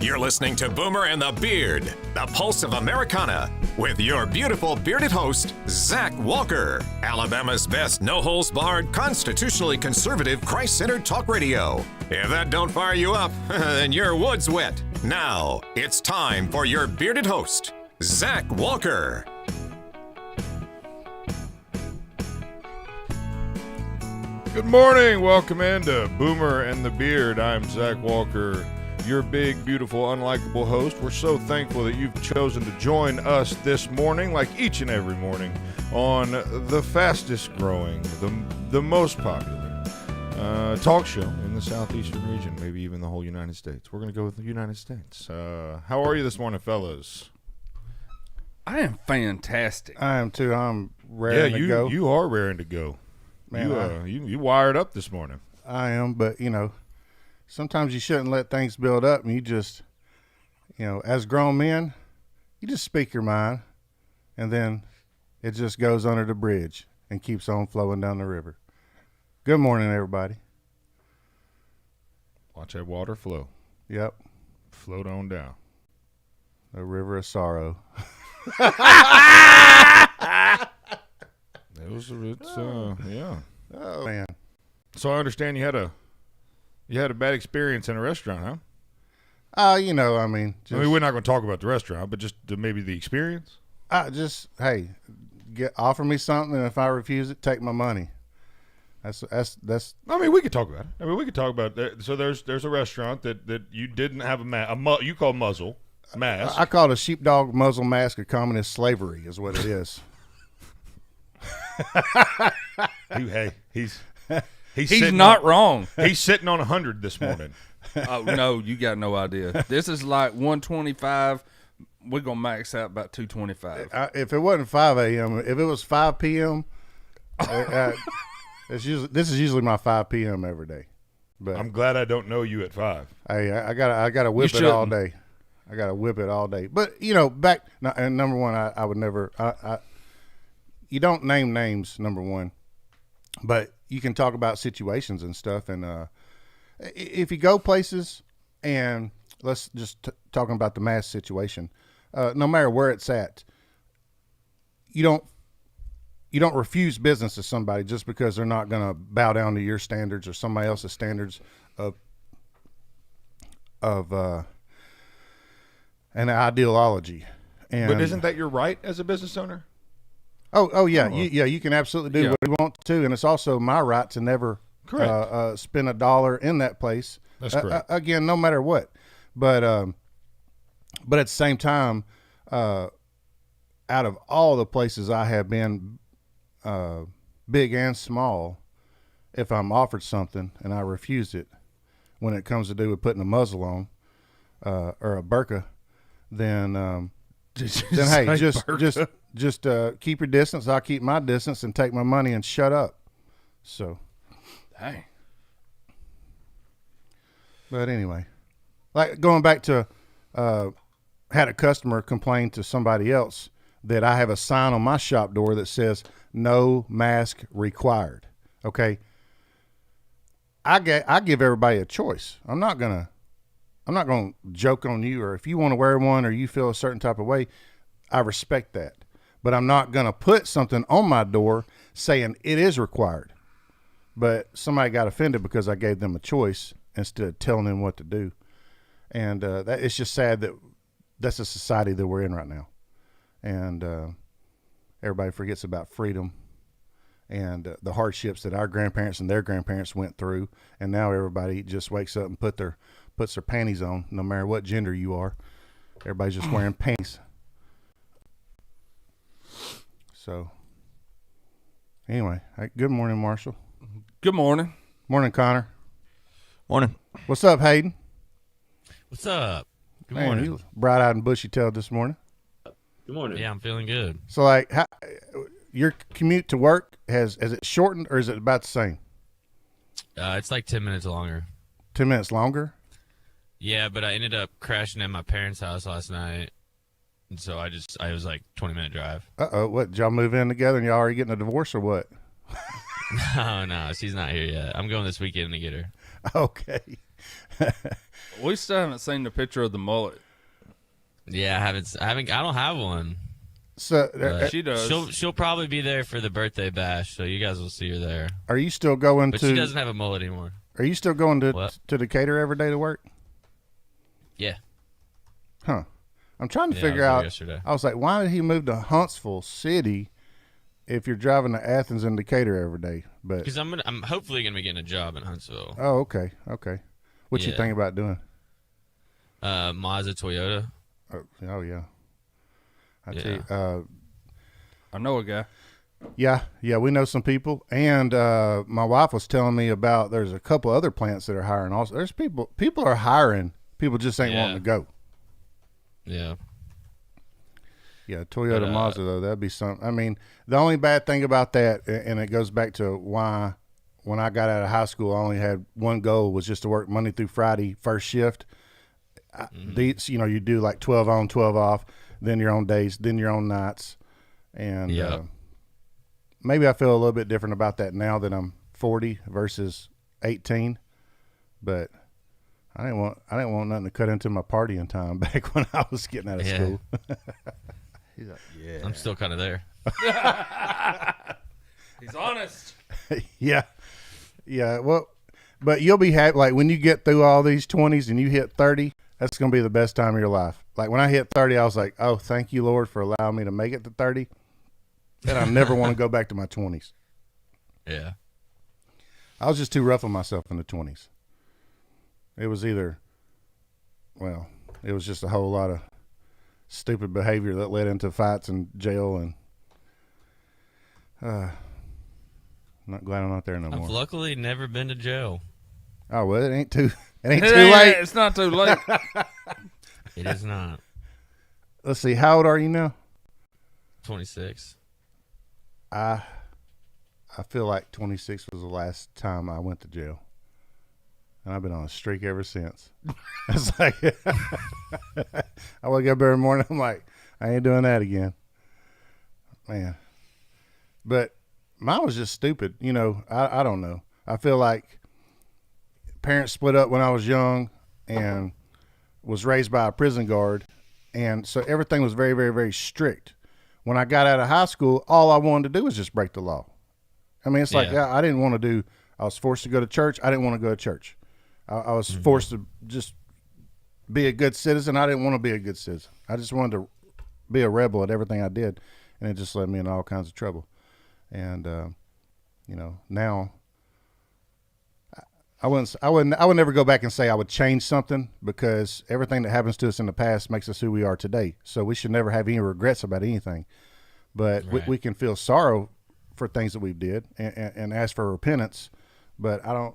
You're listening to Boomer and the Beard, the pulse of Americana, with your beautiful bearded host, Zach Walker, Alabama's best no-holds-barred, constitutionally conservative, Christ-centered talk radio. If that don't fire you up, then your wood's wet. Now, it's time for your bearded host, Zach Walker. Good morning. Welcome into Boomer and the Beard. I'm Zach Walker, your big, beautiful, unlikable host. We're so thankful that you've chosen to join us this morning, like each and every morning, on the fastest growing, the most popular talk show in the southeastern region, maybe even the whole United States. We're going to go with the United States. How are you this morning, fellas? I am fantastic. I am too. I'm raring to go. You are raring to go. Man, you wired up this morning. I am, but, sometimes you shouldn't let things build up, and you just, as grown men, you just speak your mind, and then it just goes under the bridge and keeps on flowing down the river. Good morning, everybody. Watch that water flow. Yep. Float on down. The river of sorrow. Yeah. Oh, man. So I understand you had a bad experience in a restaurant, huh? We're not going to talk about the restaurant, but just maybe the experience. Offer me something, and if I refuse it, take my money. That's. We could talk about it. We could talk about that. So there's a restaurant that you didn't have you call muzzle mask. I call it a sheepdog muzzle mask of communist slavery, is what it is. He's not wrong. He's sitting on 100 this morning. Oh, no, you got no idea. This is like 125. We're going to max out about 225. If it wasn't 5 a.m., if it was 5 p.m., this is usually my 5 p.m. every day. But I'm glad I don't know you at 5. I gotta whip it all day. I gotta whip it all day. But and number one, I would never. You don't name names, number one, but you can talk about situations and stuff. And if you go places, and let's just talking about the mass situation, no matter where it's at, you don't refuse business to somebody just because they're not going to bow down to your standards or somebody else's standards of an ideology. But isn't that your right as a business owner? Oh yeah. You can absolutely do what you want to, and it's also my right to never spend a dollar in that place. That's correct. Again, no matter what. But at the same time, out of all the places I have been, big and small, if I'm offered something and I refuse it, when it comes to do with putting a muzzle on or a burqa, then hey, just keep your distance. I'll keep my distance and take my money and shut up. So, hey. But anyway, like going back to, had a customer complain to somebody else that I have a sign on my shop door that says no mask required. Okay. I give everybody a choice. I'm not gonna joke on you, or if you want to wear one or you feel a certain type of way, I respect that. But I'm not going to put something on my door saying it is required. But somebody got offended because I gave them a choice instead of telling them what to do. And it's just sad that that's the society that we're in right now. And everybody forgets about freedom and the hardships that our grandparents and their grandparents went through. And now everybody just wakes up and puts their panties on, no matter what gender you are. Everybody's just wearing panties. So, anyway, good morning, Marshall. Good morning. Morning, Connor. Morning. What's up, Hayden? What's up? Good morning. You bright-eyed and bushy-tailed this morning. Good morning. Yeah, I'm feeling good. So, your commute to work, has it shortened, or is it about the same? It's like 10 minutes longer. 10 minutes longer? Yeah, but I ended up crashing at my parents' house last night. And so I was like 20-minute drive. Uh-oh, what, did y'all move in together and y'all already getting a divorce or what? No, she's not here yet. I'm going this weekend to get her. Okay. We still haven't seen the picture of the mullet. Yeah, I don't have one. So, But She does. She'll probably be there for the birthday bash, so you guys will see her there. are you still going But to? she doesn't have a mullet anymore. Are you still going to What? Decatur every day to work? Yeah. Huh. I'm trying to Yeah, figure I was there out. yesterday. I was like, why did he move to Huntsville City if you're driving to Athens and Decatur every day? But Because I'm hopefully gonna be getting a job in Huntsville. oh, okay. What you Yeah. think about doing? Mazda Toyota. Oh yeah. I tell Yeah. you, I know a guy. yeah, we know some people, and my wife was telling me about. There's a couple other plants that are hiring. Also, there's people are hiring. People just ain't Yeah. wanting to go. Yeah. Yeah, Toyota But, Mazda though, that'd be something. I mean, the only bad thing about that, and it goes back to why when I got out of high school, I only had one goal, was just to work Monday through Friday first shift. These, you do like 12 on, 12 off, then you're on days, then you're on nights, and Yep. maybe I feel a little bit different about that now that I'm 40 versus 18, but I didn't want nothing to cut into my partying time back when I was getting out of Yeah. school. He's like, yeah. I'm still kind of there. He's honest. Yeah. Well, but you'll be happy. Like when you get through all these 20s and you hit 30, that's going to be the best time of your life. Like when I hit 30, I was like, oh, thank you, Lord, for allowing me to make it to 30. And I never want to go back to my 20s. Yeah. I was just too rough on myself in the 20s. It was it was just a whole lot of stupid behavior that led into fights and jail, and I'm not glad I'm not there no I've more. luckily never been to jail. Oh, well, it ain't too late. It's not too late. It is not. Let's see, how old are you now? 26. I feel like 26 was the last time I went to jail, and I've been on a streak ever since. It's like I wake up every morning, I'm like, I ain't doing that again, man. But mine was just stupid, I don't know. I feel like parents split up when I was young, and was raised by a prison guard, and so everything was very, very, very strict. When I got out of high school, all I wanted to do was just break the law. I mean, it's like I didn't want to do. I was forced to go to church. I didn't want to go to church. I was forced to just be a good citizen. I didn't want to be a good citizen. I just wanted to be a rebel at everything I did, and it just led me in all kinds of trouble. And now I would never go back and say I would change something, because everything that happens to us in the past makes us who we are today. So we should never have any regrets about anything. But Right. we can feel sorrow for things that we did and ask for repentance. But I don't,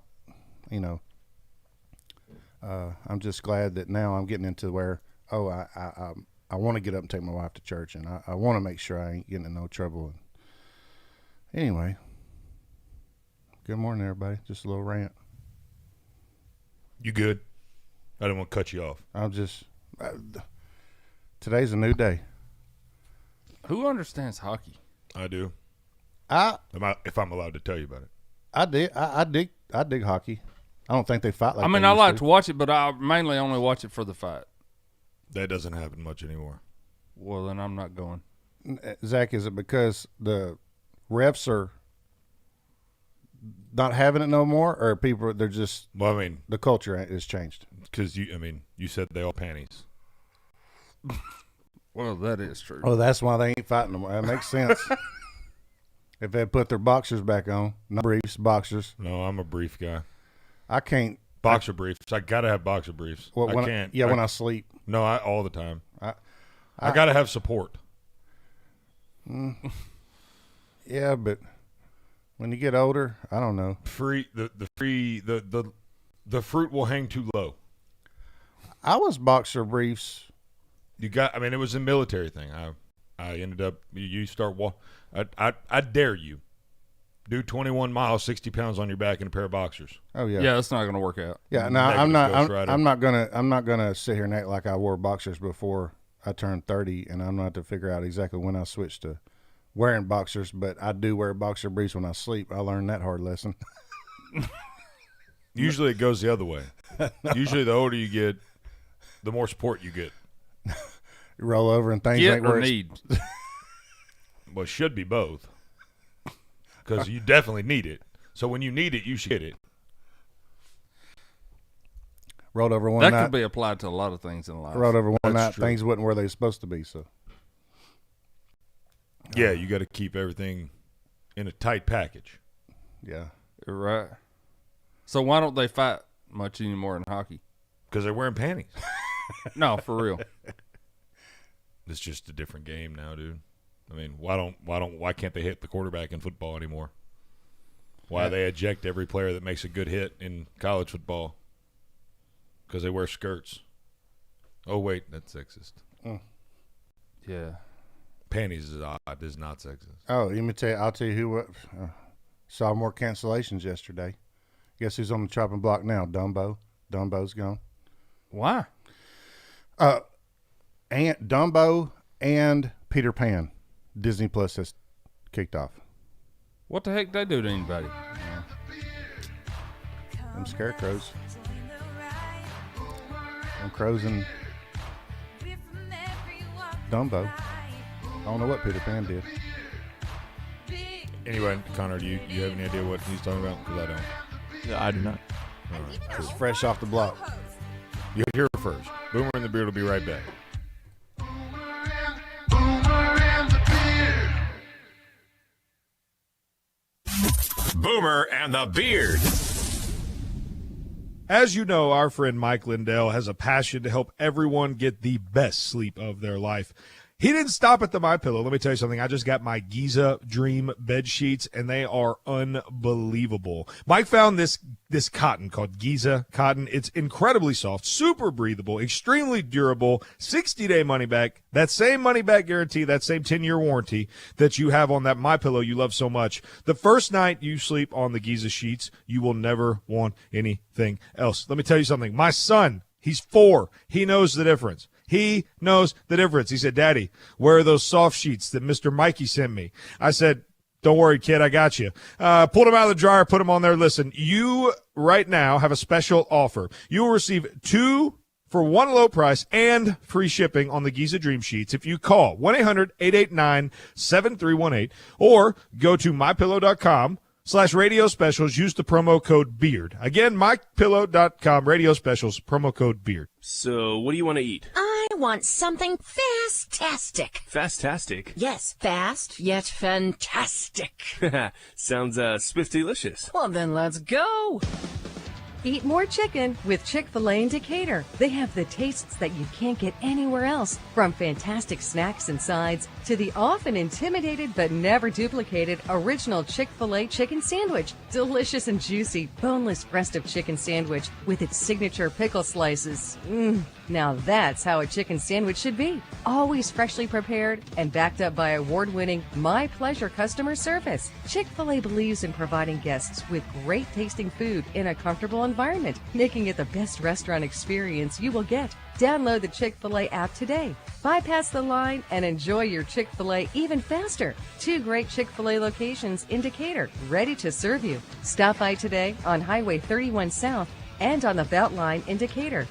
I'm just glad that now I'm getting into where, I want to get up and take my wife to church, and I want to make sure I ain't getting in no trouble. And anyway, good morning, everybody. Just a little rant. You good? I didn't want to cut you off. I'm just today's a new day. Who understands hockey? I do. If I'm allowed to tell you about it. I dig hockey. I don't think they fight like. I mean, they I used like to. to watch it, but I mainly only watch it for the fight. That doesn't happen much anymore. Well, then I'm not going. Zach, is it because the refs are not having it no more, or people they're just Well, I mean, the culture has changed? because you said they all panties. Well, that is true. Oh, that's why they ain't fighting no more. That makes sense. If they put their boxers back on, not briefs, boxers. No, I'm a brief guy. I can't. Boxer briefs. I gotta have boxer briefs. Well, I can't. when I sleep. No, all the time. I gotta have support. Yeah, but when you get older, I don't know. The fruit will hang too low. I was boxer briefs. It was a military thing. I ended up. You start walk. I dare you. Do 21 miles, 60 pounds on your back in a pair of boxers. Oh yeah. Yeah, that's not going to work out. Yeah, no, Negative I'm not. Ghost Rider. I'm not gonna sit here and act like I wore boxers before I turned 30, and I'm not to figure out exactly when I switched to wearing boxers, but I do wear boxer briefs when I sleep. I learned that hard lesson. Usually it goes the other way. Usually the older you get, the more support you get. You roll over and things Get ain't or where need? Well, it should be both. Because you definitely need it. So when you need it, you should get it. rolled over one That night. could be applied to a lot of things in life. Rolled over one That's night. true. Things wasn't where they were supposed to be. So Yeah, you got to keep everything in a tight package. yeah, Right. So why don't they fight much anymore in hockey? Because they're wearing panties. No, for real. It's just a different game now, dude. I mean, why can't they hit the quarterback in football anymore? Why they eject every player that makes a good hit in college football? Because they wear skirts. Oh wait, that's sexist. Yeah. Panties is odd. Is not sexist. Oh, let me tell you. I'll tell you who saw more cancellations yesterday. Guess who's on the chopping block now? Dumbo. Dumbo's gone. Why? And Dumbo and Peter Pan. Disney Plus has kicked off. What the heck they do to anybody? Them scarecrows. Them crows and Dumbo. I don't know what Peter Pan did. Anyway, Connor, do you have any idea what he's talking about? Because I don't. Yeah, I do not. All right, It's fresh off the block. you hear it first. Boomer and the Beard will be right back. Boomer and the Beard. As you know, our friend Mike Lindell has a passion to help everyone get the best sleep of their life. He didn't stop at the MyPillow. Let me tell you something. I just got my Giza Dream bed sheets, and they are unbelievable. Mike found this cotton called Giza cotton. It's incredibly soft, super breathable, extremely durable, 60-day money back. That same money back guarantee, that same 10-year warranty that you have on that MyPillow you love so much. The first night you sleep on the Giza sheets, you will never want anything else. Let me tell you something. My son, he's 4. He knows the difference. He knows the difference. He said, Daddy, where are those soft sheets that Mr. Mikey sent me? I said, don't worry, kid, I got you. Pulled them out of the dryer, put them on there. Listen, you right now have a special offer. You will receive 2 for 1 low price and free shipping on the Giza Dream Sheets if you call 1-800-889-7318 or go to mypillow.com/radio specials. Use the promo code BEARD. Again, mypillow.com, radio specials, promo code BEARD. So, what do you want to eat? I want something fantastic. Fastastic. Yes, fast yet fantastic. Sounds spiff-delicious. Well, then let's go. Eat more chicken with Chick-fil-A in Decatur. They have the tastes that you can't get anywhere else, from fantastic snacks and sides to the often intimidated but never duplicated original Chick-fil-A chicken sandwich. Delicious and juicy, boneless breast of chicken sandwich with its signature pickle slices. Now that's how a chicken sandwich should be. Always freshly prepared and backed up by award-winning My Pleasure customer service. Chick-fil-A believes in providing guests with great tasting food in a comfortable environment, making it the best restaurant experience you will get. Download the Chick-fil-A app today. Bypass the line and enjoy your Chick-fil-A even faster. 2 great Chick-fil-A locations in Decatur, ready to serve you. Stop by today on Highway 31 South and on the Beltline in Decatur.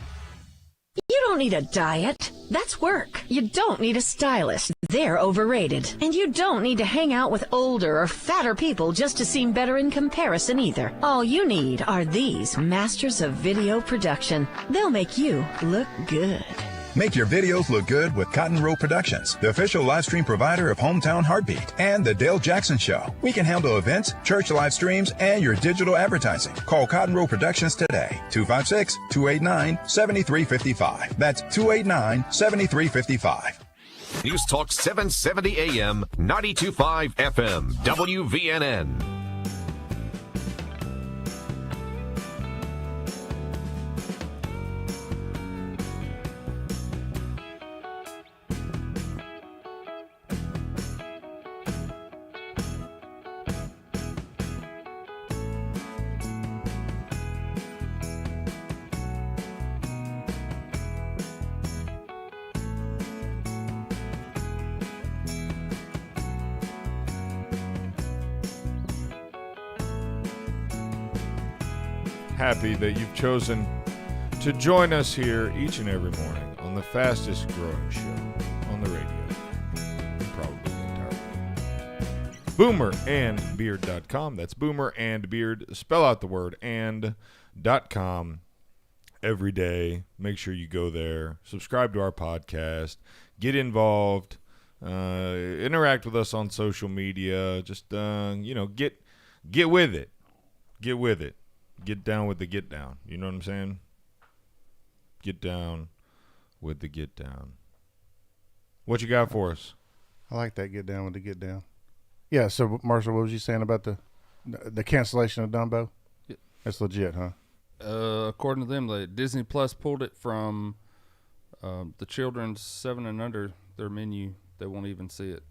You don't need a diet. That's work. You don't need a stylist. They're overrated. And you don't need to hang out with older or fatter people just to seem better in comparison either. All you need are these masters of video production. They'll make you look good. Make your videos look good with Cotton Row Productions, the official live stream provider of Hometown Heartbeat and The Dale Jackson Show. We can handle events, church live streams, and your digital advertising. Call Cotton Row Productions today, 256-289-7355. That's 289-7355. News Talk 770 AM, 92.5 FM, WVNN. happy that you've chosen to join us here each and every morning on the fastest growing show on the radio. Probably the entire world. BoomerandBeard.com. That's BoomerandBeard. Spell out the word and.com. Every day. Make sure you go there. Subscribe to our podcast. Get involved. Interact with us on social media. Just get with it. Get with it. Get down with the get down. You know what I'm saying? Get down with the get down. What you got for us? I like that. Get down with the get down. Yeah. So Marshall, what was you saying about the cancellation of Dumbo? Yeah. That's legit, huh? According to them, Disney Plus pulled it from the children's 7 and under, their menu. They won't even see it.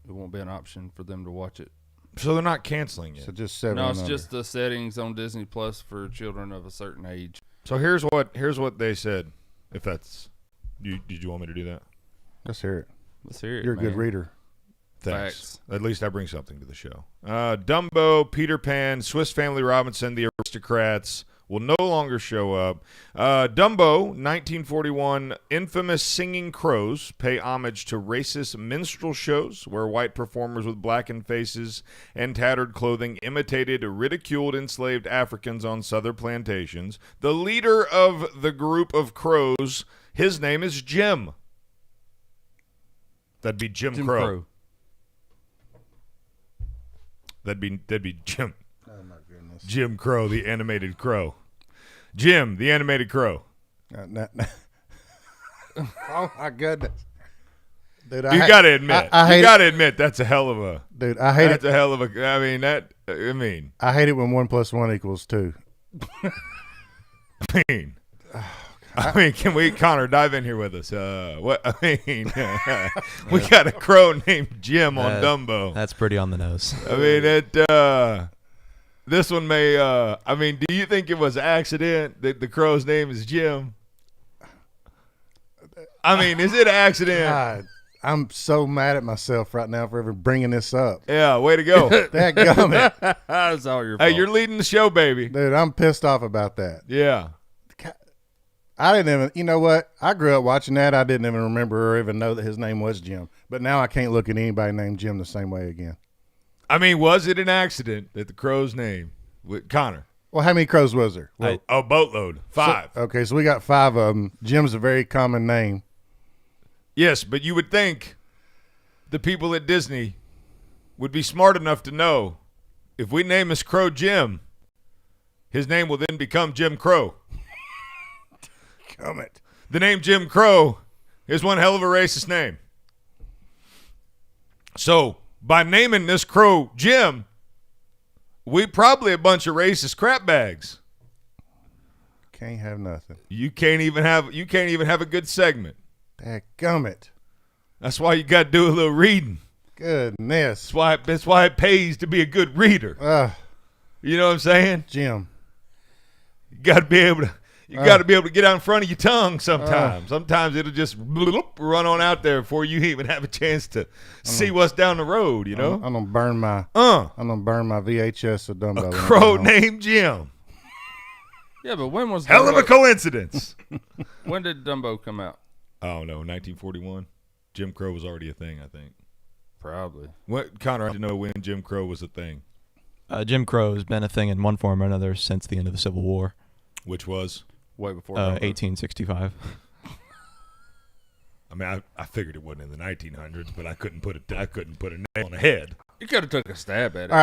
It won't be an option for them to watch it. So they're not canceling it. So just 7 No, and it's under. just the settings on Disney Plus for children of a certain age. So here's what they said. If that's did you want me to do that? Let's hear it. Let's hear it. You're a good reader. Thanks. Facts. At least I bring something to the show. Dumbo, Peter Pan, Swiss Family Robinson, the Aristocrats will no longer show up. Dumbo, 1941, infamous singing crows pay homage to racist minstrel shows where white performers with blackened faces and tattered clothing imitated ridiculed enslaved Africans on southern plantations. The leader of the group of crows, his name is Jim. That'd be Jim Crow. That'd be Jim. Oh my goodness. Jim Crow, the animated crow. Jim, the animated crow. Oh my goodness, dude! You got to admit, that's a hell of a dude. I hate that's it. a hell of a. I mean, I hate it when 1 + 1 = 2. I mean, can we, Connor, dive in here with us? We got a crow named Jim on Dumbo. That's pretty on the nose. I mean, this one may. Do you think it was an accident that the crow's name is Jim? I mean, is it an accident? God, I'm so mad at myself right now for ever bringing this up. Yeah, way to go. Dadgummit. That's all your fault. Hey, you're leading the show, baby. Dude, I'm pissed off about that. Yeah. I didn't even, you know what? I grew up watching that. I didn't even remember or even know that his name was Jim. But now I can't look at anybody named Jim the same way again. I mean, was it an accident that the crow's name with Connor? Well, how many crows was there? Well, a boatload. 5. So we got 5 of them. Jim's a very common name. Yes, but you would think the people at Disney would be smart enough to know if we name this crow Jim, his name will then become Jim Crow. Gummit. The name Jim Crow is one hell of a racist name. So by naming this crow Jim, we probably a bunch of racist crap bags. Can't have nothing. You can't even have a good segment. Dadgummit. That's why you got to do a little reading. Goodness. That's why it pays to be a good reader. You know what I'm saying? Jim. You got to be able to get out in front of your tongue sometimes. Sometimes it'll just run on out there before you even have a chance to see what's down the road, you know? I'm gonna burn my VHS of Dumbo. A crow named Jim. Yeah, but when was hell of a coincidence? When did Dumbo come out? Oh no, 1941. Jim Crow was already a thing, I think. Probably. What, Connor? I didn't know when Jim Crow was a thing. Jim Crow has been a thing in one form or another since the end of the Civil War. Which was way before 1865. I mean, I figured it wasn't in the 1900s, but I couldn't put a nail on the head. You could have took a stab at it. All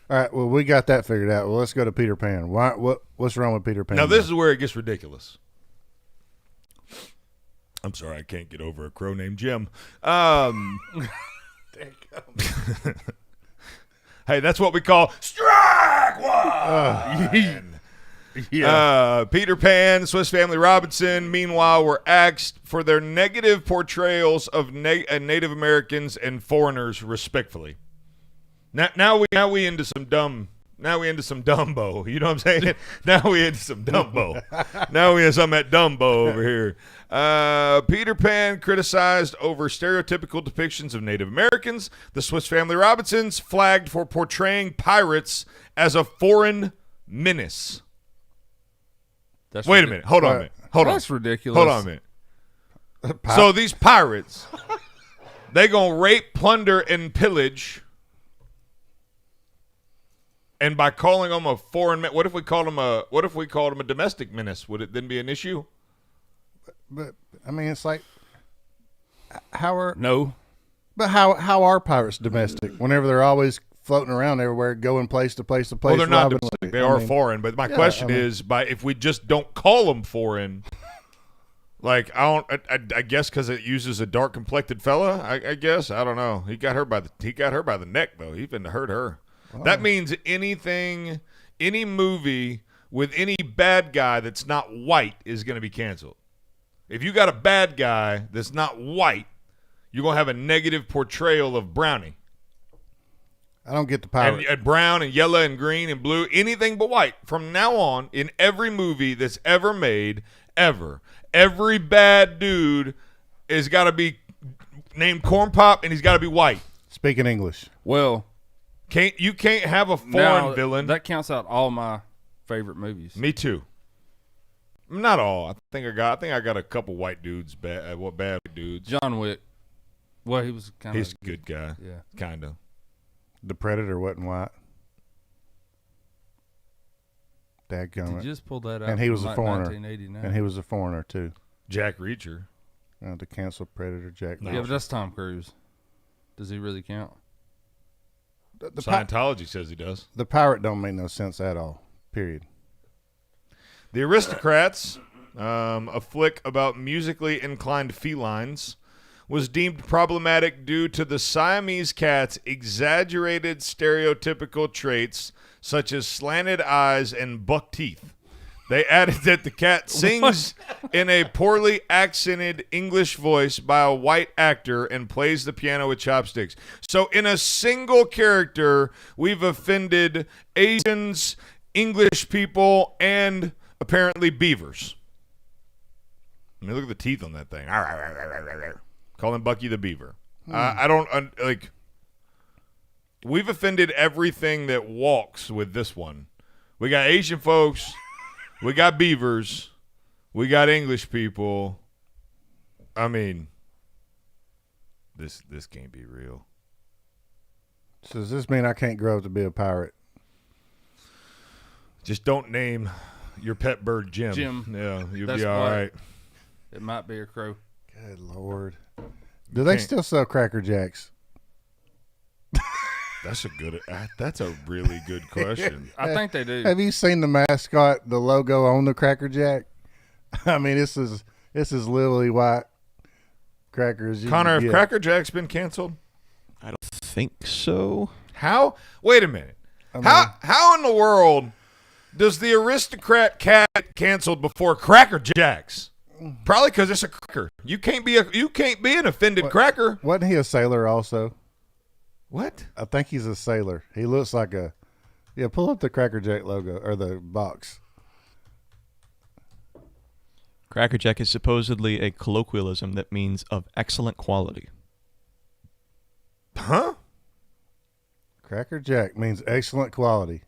right, well, we got that figured out. Well, let's go to Peter Pan. What's wrong with Peter Pan? Now, this is where it gets ridiculous. I'm sorry, I can't get over a crow named Jim. Hey, that's what we call strike one. Peter Pan, Swiss Family Robinson, meanwhile, were axed for their negative portrayals of Native Americans and foreigners, respectfully. Now we into some Dumbo. You know what I'm saying? Now we into some Dumbo. Now we have some at Dumbo over here. Peter Pan criticized over stereotypical depictions of Native Americans. The Swiss Family Robinsons flagged for portraying pirates as a foreign menace. That's Wait a minute. Hold on a minute. Hold on. That's ridiculous. Hold on a minute. So these pirates, they gonna rape, plunder, and pillage. And by calling them a foreign, what if we called them a domestic menace? Would it then be an issue? But I mean, it's like how are No. But how are pirates domestic? Whenever they're always floating around everywhere, going place to place to place. Well, they're not robbing- domestic. They are foreign. But my question is, if we just don't call them foreign, like I guess because it uses a dark complected fella. I guess I don't know. He got her by the neck though. He been hurt her. That means any movie with any bad guy that's not white is going to be canceled. If you got a bad guy that's not white, you're going to have a negative portrayal of Brownie. I don't get the pirate. And brown and yellow and green and blue, anything but white. From now on, in every movie that's ever made, every bad dude has got to be named Corn Pop and he's got to be white. Speaking English. Well, you can't have a foreign villain. That counts out all my favorite movies. Me too. Not all. I think I got a couple white dudes. Bad dudes. John Wick. Well, he was kind of. He's a good guy. Yeah, kind of. The Predator wasn't white. Dadgummit. Did you just pull that out? And he was a foreigner. 1989. And he was a foreigner too. Jack Reacher. The canceled Predator, Jack. Yeah, but that's Tom Cruise. Does he really count? Scientology says he does. The pirate don't make no sense at all. Period. The Aristocrats, a flick about musically inclined felines, was deemed problematic due to the Siamese cat's exaggerated stereotypical traits such as slanted eyes and buck teeth. They added that the cat sings in a poorly accented English voice by a white actor and plays the piano with chopsticks. So in a single character, we've offended Asians, English people, and apparently beavers. I mean, look at the teeth on that thing. Call him Bucky the Beaver. I don't like. We've offended everything that walks with this one. We got Asian folks. We got beavers. We got English people. I mean, this can't be real. So does this mean I can't grow up to be a pirate? Just don't name your pet bird Jim. Yeah, you'll be all right. It might be a crow. Good Lord. Do they still sell Cracker Jacks? That's a really good question. I think they do. Have you seen the mascot, the logo on the Cracker Jack? I mean, this is literally white crackers. Connor, have Cracker Jack's been canceled? I don't think so. How? Wait a minute. How in the world does the Aristocrat cat get canceled before Cracker Jacks? Probably because it's a cracker. You can't be an offended cracker. Wasn't he a sailor also? What? I think he's a sailor. He looks like a. Yeah, pull up the Cracker Jack logo or the box. Cracker Jack is supposedly a colloquialism that means of excellent quality. Huh? Cracker Jack means excellent quality.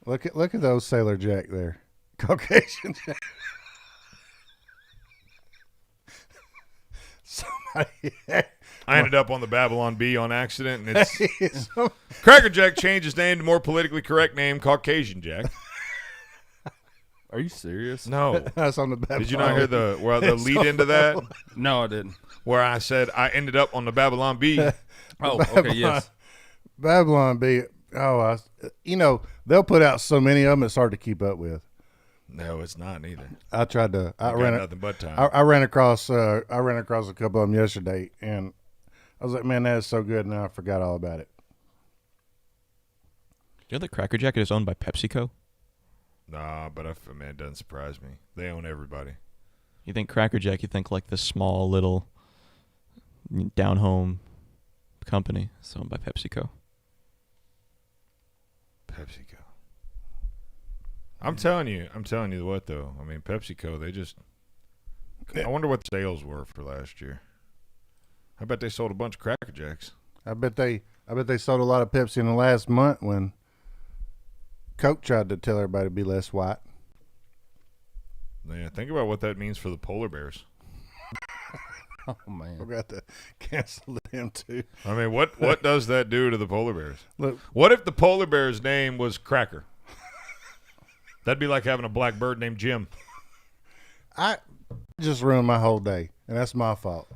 Look at those Sailor Jack there. Caucasian Jack. Somebody. I ended up on the Babylon Bee on accident, and it's Cracker Jack changed his name to more politically correct name, Caucasian Jack. Are you serious? No. That's on the Babylon. Did you not hear the lead into that? No, I didn't. Where I said I ended up on the Babylon Bee. Oh, okay, yes. Babylon Bee. Oh, they'll put out so many of them, it's hard to keep up with. No, it's not neither. I tried to. I ran nothing but time. I ran across. I ran across a couple of them yesterday, and I was like, "Man, that is so good." Now I forgot all about it. You know that Cracker Jack is owned by PepsiCo? Nah, but man, it doesn't surprise me. They own everybody. You think Cracker Jack? You think like this small little down home company? It's owned by PepsiCo. PepsiCo. I'm telling you what though. I mean, PepsiCo, I wonder what the sales were for last year. I bet they sold a bunch of Cracker Jacks. I bet they sold a lot of Pepsi in the last month when Coke tried to tell everybody to be less white. Yeah, think about what that means for the polar bears. Oh man, We got to cancel them too. I mean, what does that do to the polar bears? Look, What if the polar bear's name was Cracker? That'd be like having a black bird named Jim. I just ruined my whole day, and that's my fault.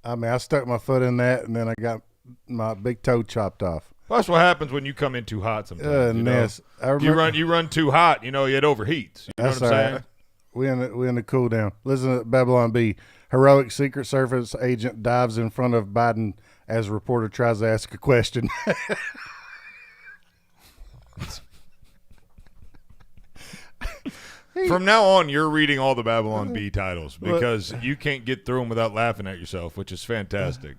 I mean, I stuck my foot in that, and then I got my big toe chopped off. Well, that's what happens when you come in too hot sometimes. You know? I remember, You run too hot, it overheats. You know that's what I'm all saying? right. We in the cool down. Listen to Babylon B. Heroic Secret Service agent dives in front of Biden as reporter tries to ask a question. From now on, you're reading all the Babylon B titles because you can't get through them without laughing at yourself, which is fantastic.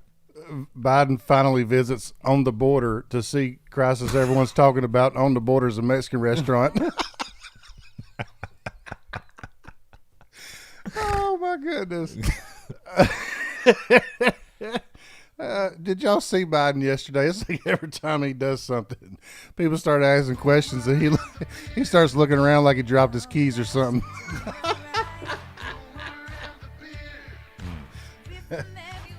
Biden finally visits On the Border to see crisis everyone's talking about. On the Border is a Mexican restaurant. Oh, my goodness. Did y'all see Biden yesterday? It's like every time he does something, people start asking questions, and he starts looking around like he dropped his keys or something.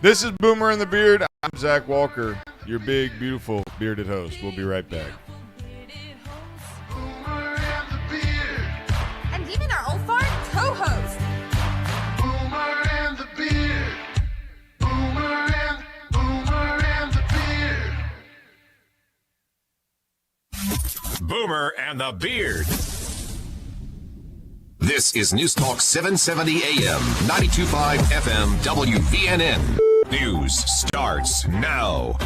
This is Boomer and the Beard. I'm Zach Walker, your big, beautiful, bearded host. We'll be right back. And even our old fart co-host. Boomer and the Beard. Boomer and the Beard. Boomer and the Beard. This is News Talk 770 AM, 92.5 FM, WVNN. News starts now.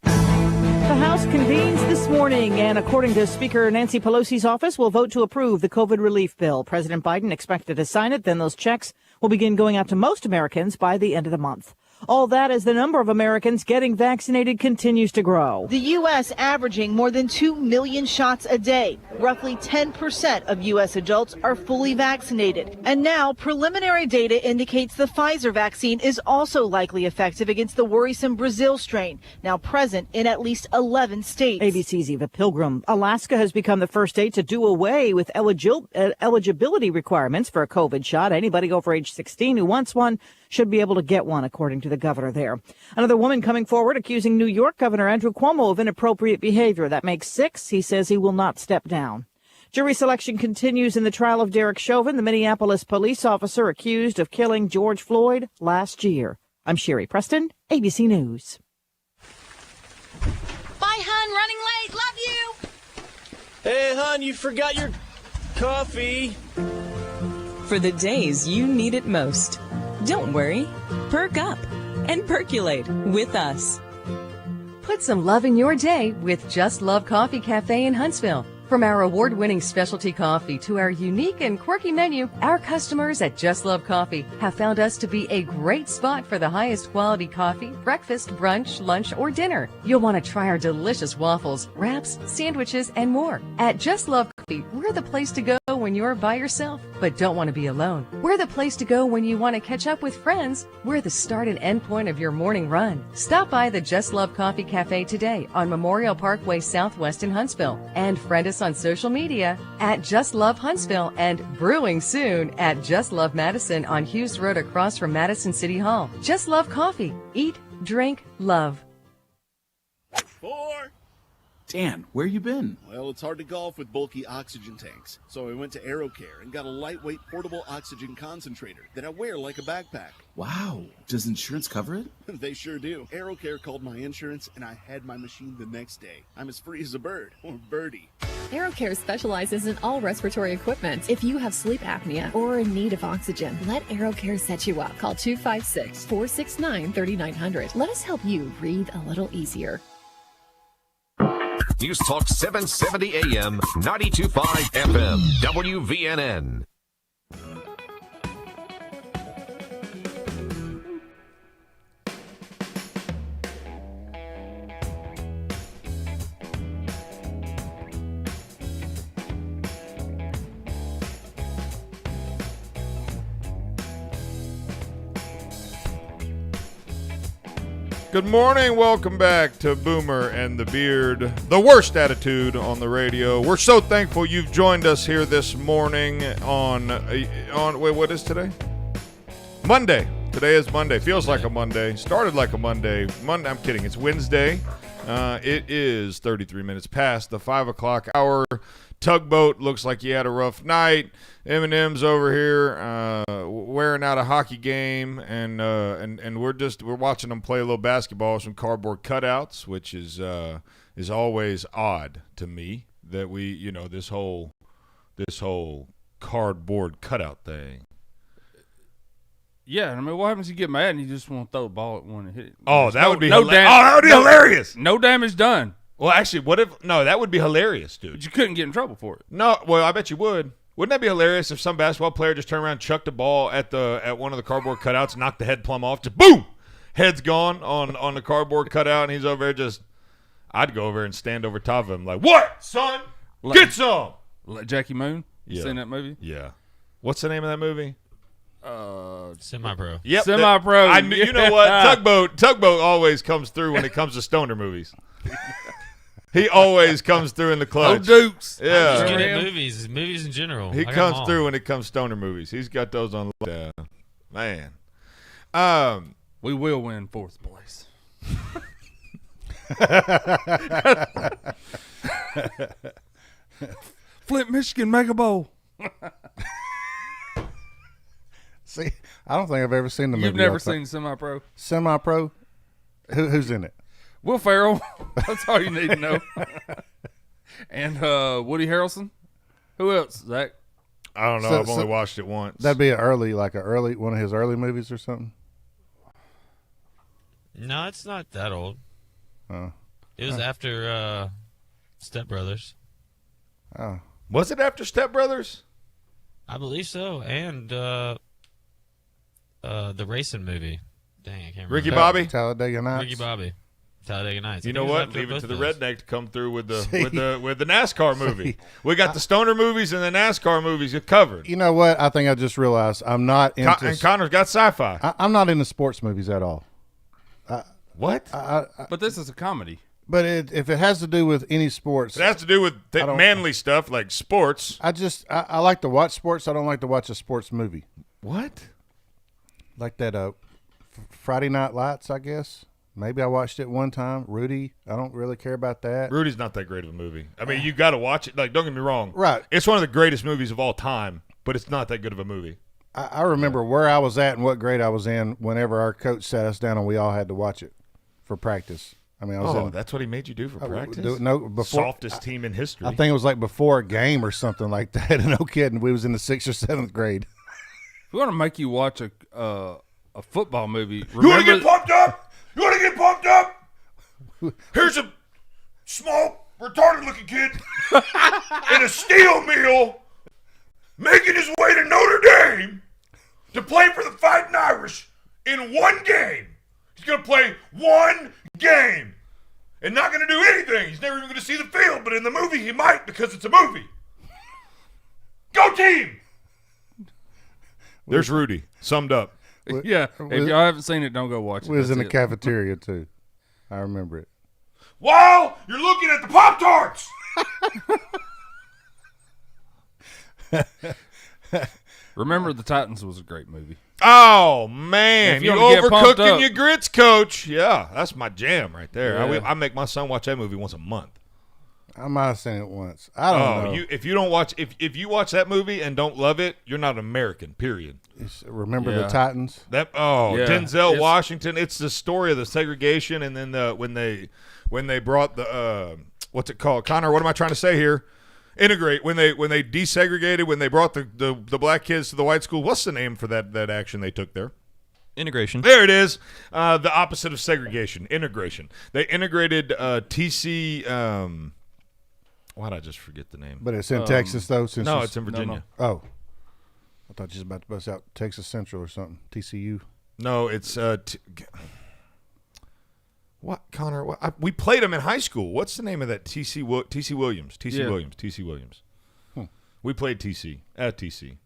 The House convenes this morning, and according to Speaker Nancy Pelosi's office, will vote to approve the COVID relief bill. President Biden expected to sign it, then those checks will begin going out to most Americans by the end of the month. All that as the number of Americans getting vaccinated continues to grow. The U.S. averaging more than 2 million shots a day. Roughly 10% of U.S. adults are fully vaccinated. And now preliminary data indicates the Pfizer vaccine is also likely effective against the worrisome Brazil strain, now present in at least 11 states. ABC's Eva Pilgrim. Alaska has become the first state to do away with eligibility requirements for a COVID shot. Anybody over age 16 who wants one should be able to get one, according to the governor there. Another woman coming forward accusing New York Governor Andrew Cuomo of inappropriate behavior. That makes 6. He says he will not step down. Jury selection continues in the trial of Derek Chauvin, the Minneapolis police officer accused of killing George Floyd last year. I'm Sherry Preston, ABC News. Bye, hun. Running late. Love you. Hey, hon, you forgot your coffee. For the days you need it most. Don't worry. Perk up and percolate with us. Put some love in your day with Just Love Coffee Cafe in Huntsville. From our award-winning specialty coffee to our unique and quirky menu, our customers at Just Love Coffee have found us to be a great spot for the highest quality coffee, breakfast, brunch, lunch, or dinner. You'll want to try our delicious waffles, wraps, sandwiches, and more. At Just Love Coffee, we're the place to go when you're by yourself, but don't want to be alone. We're the place to go when you want to catch up with friends. We're the start and end point of your morning run. Stop by the Just Love Coffee Cafe today on Memorial Parkway Southwest in Huntsville, and friend us on social media at Just Love Huntsville and brewing soon at Just Love Madison on Hughes Road across from Madison City Hall. Just Love Coffee. Eat, drink, love. 4. Dan, where you been? Well, it's hard to golf with bulky oxygen tanks, so I went to AeroCare and got a lightweight portable oxygen concentrator that I wear like a backpack. Wow. Does insurance cover it? They sure do. AeroCare called my insurance, and I had my machine the next day. I'm as free as a bird, or birdie. AeroCare specializes in all respiratory equipment. If you have sleep apnea or are in need of oxygen, let AeroCare set you up. Call 256-469-3900. Let us help you breathe a little easier. News Talk 770 AM, 92.5 FM, WVNN. Good morning. Welcome back to Boomer and the Beard, the worst attitude on the radio. We're so thankful you've joined us here this morning on wait, what is today? Monday. Today is Monday. Feels like a Monday. Started like a Monday. I'm kidding. It's Wednesday. It is 33 minutes past the 5 o'clock hour. Tugboat looks like he had a rough night. Eminem's over here wearing out a hockey game, and we're watching them play a little basketball with some cardboard cutouts, which is always odd to me that we this whole cardboard cutout thing. Yeah, I mean, what happens if you get mad and you just want to throw the ball at one and hit it? Oh, that would be hilarious. No damage done. Well, actually, that would be hilarious, dude. But you couldn't get in trouble for it. No, well, I bet you would. Wouldn't that be hilarious if some basketball player just turned around, chucked a ball at one of the cardboard cutouts, knocked the head plumb off, just boom, head's gone on the cardboard cutout, and he's over there just. I'd go over and stand over top of him like, "What, son? Get some." Like Jackie Moon. Yeah. Seen that movie? Yeah. What's the name of that movie? Semi-Pro. Yep. Semi-Pro. You know what? Tugboat always comes through when it comes to stoner movies. He always comes through in the clutch. Oh, Dukes. Yeah. Just get at movies in general. He I got comes them all. through when it comes to stoner movies. He's got those on man. We will win fourth place. Flint, Michigan, Mega Bowl. See, I don't think I've ever seen the movie. You've never seen Semi-Pro? Semi-Pro? Who's in it? Will Ferrell. That's all you need to know. And Woody Harrelson. Who else, Zach? I don't know. I've only watched it once. That'd be one of his early movies or something. No, it's not that old. Oh. It was after Step Brothers. Oh. Was it after Step Brothers? I believe so. And the racing movie. Dang, I can't remember. Ricky Bobby? Talladega Nights. Ricky Bobby. Talladega Nights. You know what? Leave it to the redneck to come through with the NASCAR movie. We got the stoner movies and the NASCAR movies covered. You know what? I think I just realized I'm not into. And Connor's got sci-fi. I'm not into sports movies at all. What? But this is a comedy. But if it has to do with any sports, it has to do with manly stuff like sports. I like to watch sports. I don't like to watch a sports movie. What? Like that Friday Night Lights, I guess. Maybe I watched it one time. Rudy, I don't really care about that. Rudy's not that great of a movie. I mean, you got to watch it. Like, don't get me wrong. Right. It's one of the greatest movies of all time, but it's not that good of a movie. I remember where I was at and what grade I was in whenever our coach sat us down and we all had to watch it for practice. I mean, I was that's what he made you do for practice? Before, softest team in history. I think it was like before a game or something like that. No kidding. We was in the 6th or 7th grade. We want to make you watch a football movie. You want to get pumped up? You want to get pumped up? Here's a small, retarded-looking kid in a steel mill making his way to Notre Dame to play for the Fighting Irish in one game. He's going to play one game and not going to do anything. He's never even going to see the field, but in the movie he might because it's a movie. Go team! There's Rudy, summed up. Yeah, if y'all haven't seen it, don't go watch it. We was in the cafeteria, too. I remember it. While you're looking at the Pop-Tarts! Remember the Titans was a great movie. Oh, man. If You're you wanna get pumped overcooking up. your grits, coach. Yeah, that's my jam right there. Yeah. I make my son watch that movie once a month. I might have seen it once. I don't know. If you don't watch, if you watch that movie and don't love it, you're not American. Period. Remember the Titans? Denzel Washington. It's the story of the segregation, and then when they brought the what's it called, Connor? What am I trying to say here? Integrate when they desegregated, when they brought the black kids to the white school. What's the name for that action they took there? Integration. There it is. The opposite of segregation. Integration. They integrated TC. Why'd I just forget the name? But it's in Texas, though? No, it's in Virginia. No. Oh. I thought you was about to bust out Texas Central or something. TCU. No, it's what, Connor? We played them in high school. What's the name of that? TC Williams. TC Williams. We played TC at TC.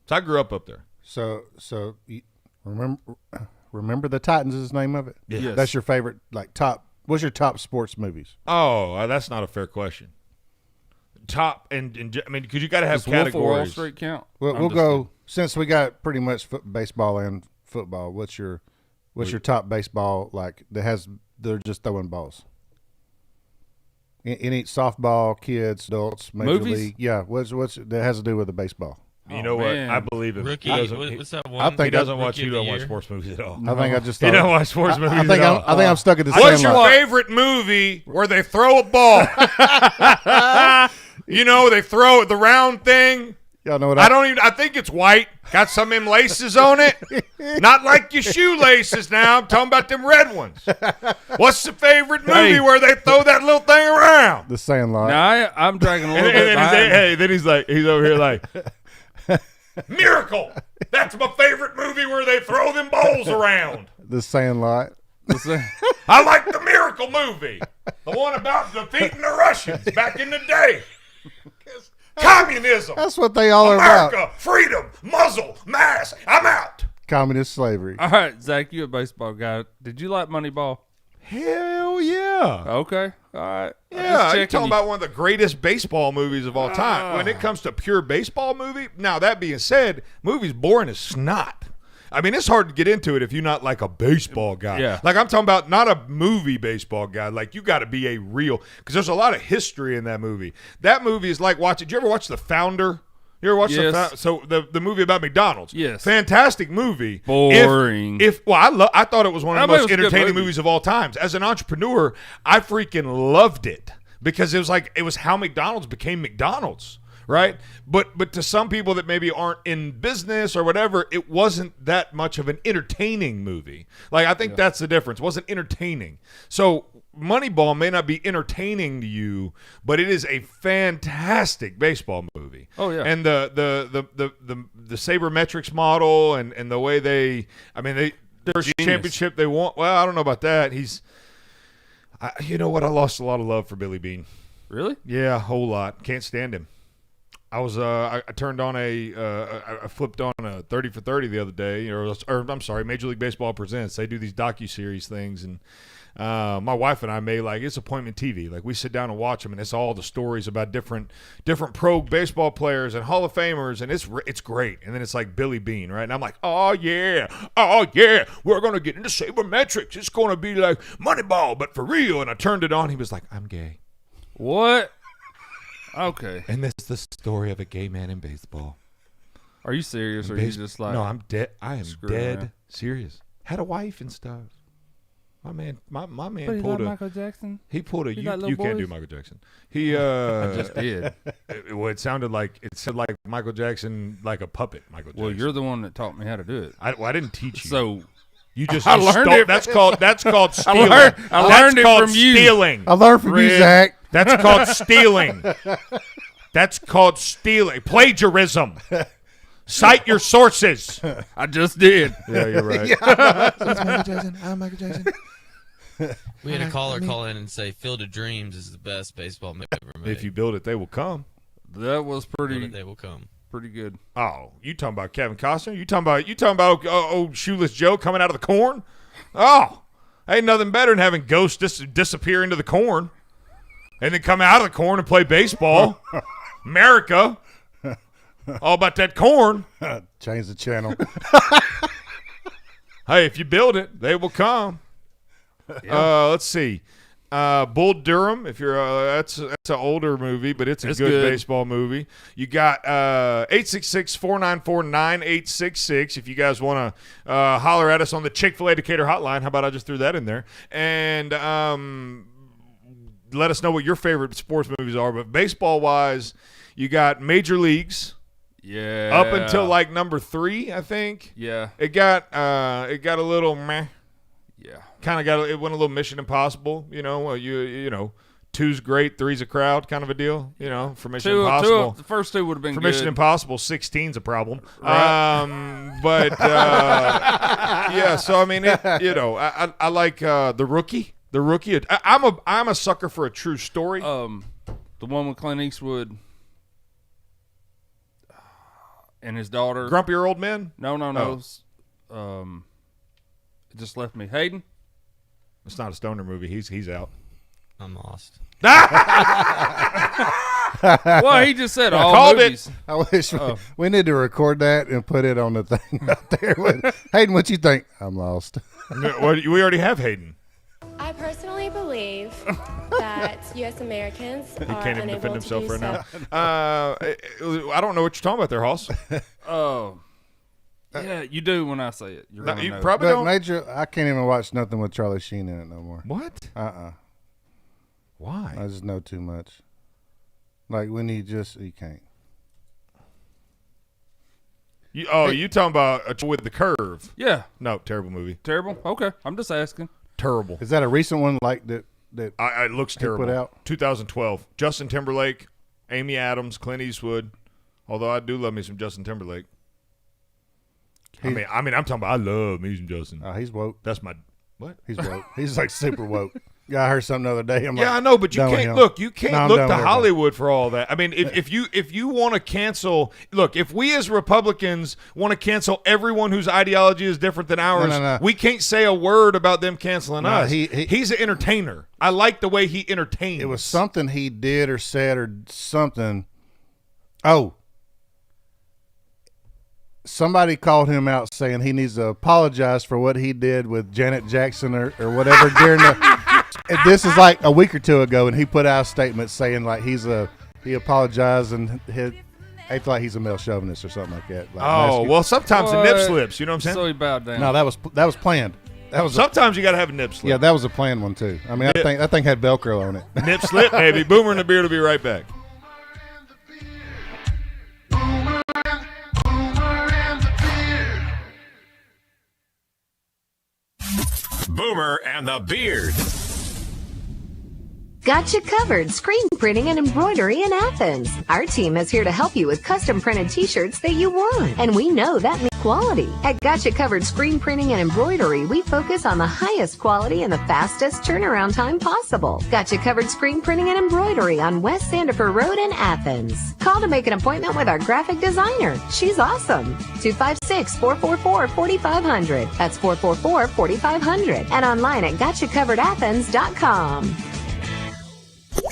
So I grew up there. So you remember Remember the Titans is the name of it? Yeah. Yes. That's your favorite, like top. What's your top sports movies? Oh, that's not a fair question. Top and I mean, because you got to have Does Wolf of Wall categories. Street count? Well, I'm we'll just go kidding. since we got pretty much baseball and football. What's your top baseball like that has they're just throwing balls? Any softball, kids, adults, major Movies? league? Yeah, what's that has to do with the baseball? You know what? I believe him. Rookie. He doesn't, What's that I one? think he doesn't I- watch. Rookie You of don't the watch year? sports movies at all. I think I just. You thought- don't watch sports movies I think at all. I think I'm stuck at the What's your Sandlot. favorite movie where they throw a ball? You know, they throw the round thing. Y'all know what I think it's white. Got some of them laces on it. Not like your shoelaces now. I'm talking about them red ones. What's the favorite movie where they throw that little thing around? The Sandlot. Now I'm dragging a little bit And behind. then he's over here like, Miracle. That's my favorite movie where they throw them balls around. The Sandlot. I like the Miracle movie. The one about defeating the Russians back in the day. Communism. That's what they all are America, about. freedom, muzzle, mask. I'm out. Communist slavery. All right, Zach, you a baseball guy. Did you like Moneyball? Hell yeah. Okay. All right. Yeah, you're talking about one of the greatest baseball movies of all time. When it comes to pure baseball movie, now that being said, movie's boring as snot. I mean, it's hard to get into it if you're not like a baseball guy. Yeah. Like I'm talking about not a movie baseball guy. Like you got to be a real, because there's a lot of history in that movie. That movie is like watching. Did you ever watch The Founder? You ever watch Yes. the movie about McDonald's? Yes. Fantastic movie. Boring. I thought it was one of the I mean, most it was a good entertaining movie. movies of all times. As an entrepreneur, I freaking loved it because it was how McDonald's became McDonald's. Right, but to some people that maybe aren't in business or whatever, it wasn't that much of an entertaining movie. Like I think that's the difference. It wasn't entertaining. So Moneyball may not be entertaining to you, but it is a fantastic baseball movie. Oh yeah, and the sabermetrics model and the way their championship they won. Well, I don't know about that. You know what? I lost a lot of love for Billy Beane. Really? Yeah, a whole lot. Can't stand him. I turned on I flipped on a 30 for 30 the other day, or I'm sorry, Major League Baseball Presents. They do these docuseries things, and my wife and I made it's appointment TV. Like we sit down and watch them, and it's all the stories about different pro baseball players and Hall of Famers, and it's great. And then it's like Billy Beane, right? And I'm like, oh yeah, we're gonna get into sabermetrics. It's gonna be like Moneyball, but for real. And I turned it on. He was like, I'm gay. What? Okay. And this is the story of a gay man in baseball. Are you serious, or are you just like? No, I'm dead. I am dead around? serious. Had a wife and stuff. My man But he pulled like a. Michael Jackson. He pulled a. He You, like little you can't do boys? Michael Jackson. He. I just did. It sounded like Michael Jackson, like a puppet. Michael Jackson. Well, you're the one that taught me how to do it. I didn't teach you. So you just. I learned it. That's called stealing. I learned it from you. Stealing. I learned from you, Red. Zach. That's called stealing. That's called stealing. Plagiarism. Cite your sources. I just did. Yeah, you're right. I'm Michael Jackson. We had a caller call in and say Field of Dreams is the best baseball movie ever made. If you build it, they will come. That was Build pretty. it, they will come. Pretty good. Oh, you talking about Kevin Costner? You talking about old Shoeless Joe coming out of the corn? Oh, ain't nothing better than having ghosts disappear into the corn and then come out of the corn and play baseball. America. All about that corn. Change the channel. Hey, if you build it, they will come. Yeah. Let's see. Bull Durham, if you're that's an older movie, but it's a It's good good. baseball movie. You got 866-494-9866 if you guys want to holler at us on the Chick-fil-A Decatur hotline. How about I just threw that in there? And let us know what your favorite sports movies are. But baseball-wise, you got Major Leagues. Yeah. Up until like number 3, I think. Yeah. It got a little meh. Yeah. Kind of it went a little Mission Impossible, you know. You know, 2's great, 3's a crowd, kind of a deal, you know. For Mission Impossible, the first two would have been for good. Mission Impossible, 16's a problem. Right. But yeah. So I mean, I like the Rookie. The Rookie. I'm a sucker for a true story. The one with Clint Eastwood and his daughter. Grumpier Old Men. No. It just left me. Hayden? It's not a stoner movie. He's out. I'm lost. Well, he just said all called movies. it. I wish we need to record that and put it on the thing out there. Hayden, what you think? I'm lost. We already have Hayden. I personally believe that U.S. Americans He are can't even unable defend to himself do right so. now. I don't know what you're talking about there, Hoss. Oh. Yeah, you do when I say it. You're gonna you know. probably But don't. Major, I can't even watch nothing with Charlie Sheen in it no more. What? Why? I just know too much. Like when you can't. You talking about with the curve? Yeah. No, terrible movie. Terrible? Okay. I'm just asking. Terrible. Is that a recent one like that it looks he terrible. put out? 2012. Justin Timberlake, Amy Adams, Clint Eastwood. Although I do love me some Justin Timberlake. I mean, I'm talking about I love me some Justin. He's woke. That's my what? He's woke. He's like super woke. Yeah, I heard something the other day. I know, but you can't look. You can't look to Hollywood for all that. I mean, if you want to cancel, look, if we as Republicans want to cancel everyone whose ideology is different than ours, No. we can't say a word about them canceling us. He's an entertainer. I like the way he entertains. It was something he did or said or something. Oh. Somebody called him out saying he needs to apologize for what he did with Janet Jackson or whatever during the. This is like a week or two ago, and he put out a statement saying like he apologized and acted like he's a male chauvinist or something like that. Like, well, sometimes a nip slips. You know what I'm saying? So he bowed down. No, that was planned. That was sometimes you got to have a nip slip. Yeah, that was a planned one too. I mean, that thing had Velcro on it. Nip slip, baby. Boomer and the Beard will be right back. Boomer and the Beard. Got you covered. Screen printing and embroidery in Athens. Our team is here to help you with custom printed t-shirts that you want. And we know that means quality. At Got You Covered Screen Printing and Embroidery, we focus on the highest quality and the fastest turnaround time possible. Got You Covered Screen Printing and Embroidery on West Sandifer Road in Athens. Call to make an appointment with our graphic designer. She's awesome. 256-444-4500. That's 444-4500. And online at GotYouCoveredAthens.com.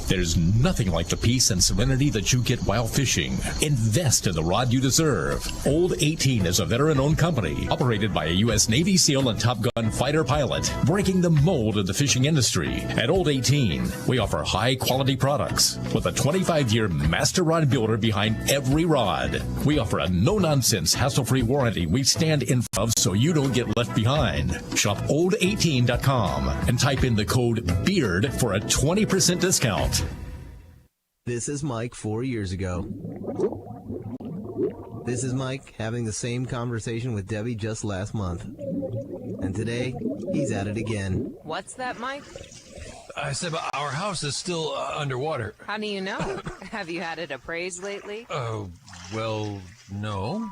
There's nothing like the peace and serenity that you get while fishing. Invest in the rod you deserve. Old 18 is a veteran-owned company operated by a U.S. Navy SEAL and Top Gun fighter pilot, breaking the mold of the fishing industry. At Old 18, we offer high-quality products with a 25-year master rod builder behind every rod. We offer a no-nonsense, hassle-free warranty we stand in front of so you don't get left behind. Shop old18.com and type in the code BEARD for a 20% discount. This is Mike 4 years ago. This is Mike having the same conversation with Debbie just last month. And today, he's at it again. What's that, Mike? I said our house is still underwater. How do you know? Have you had it appraised lately? Well, no.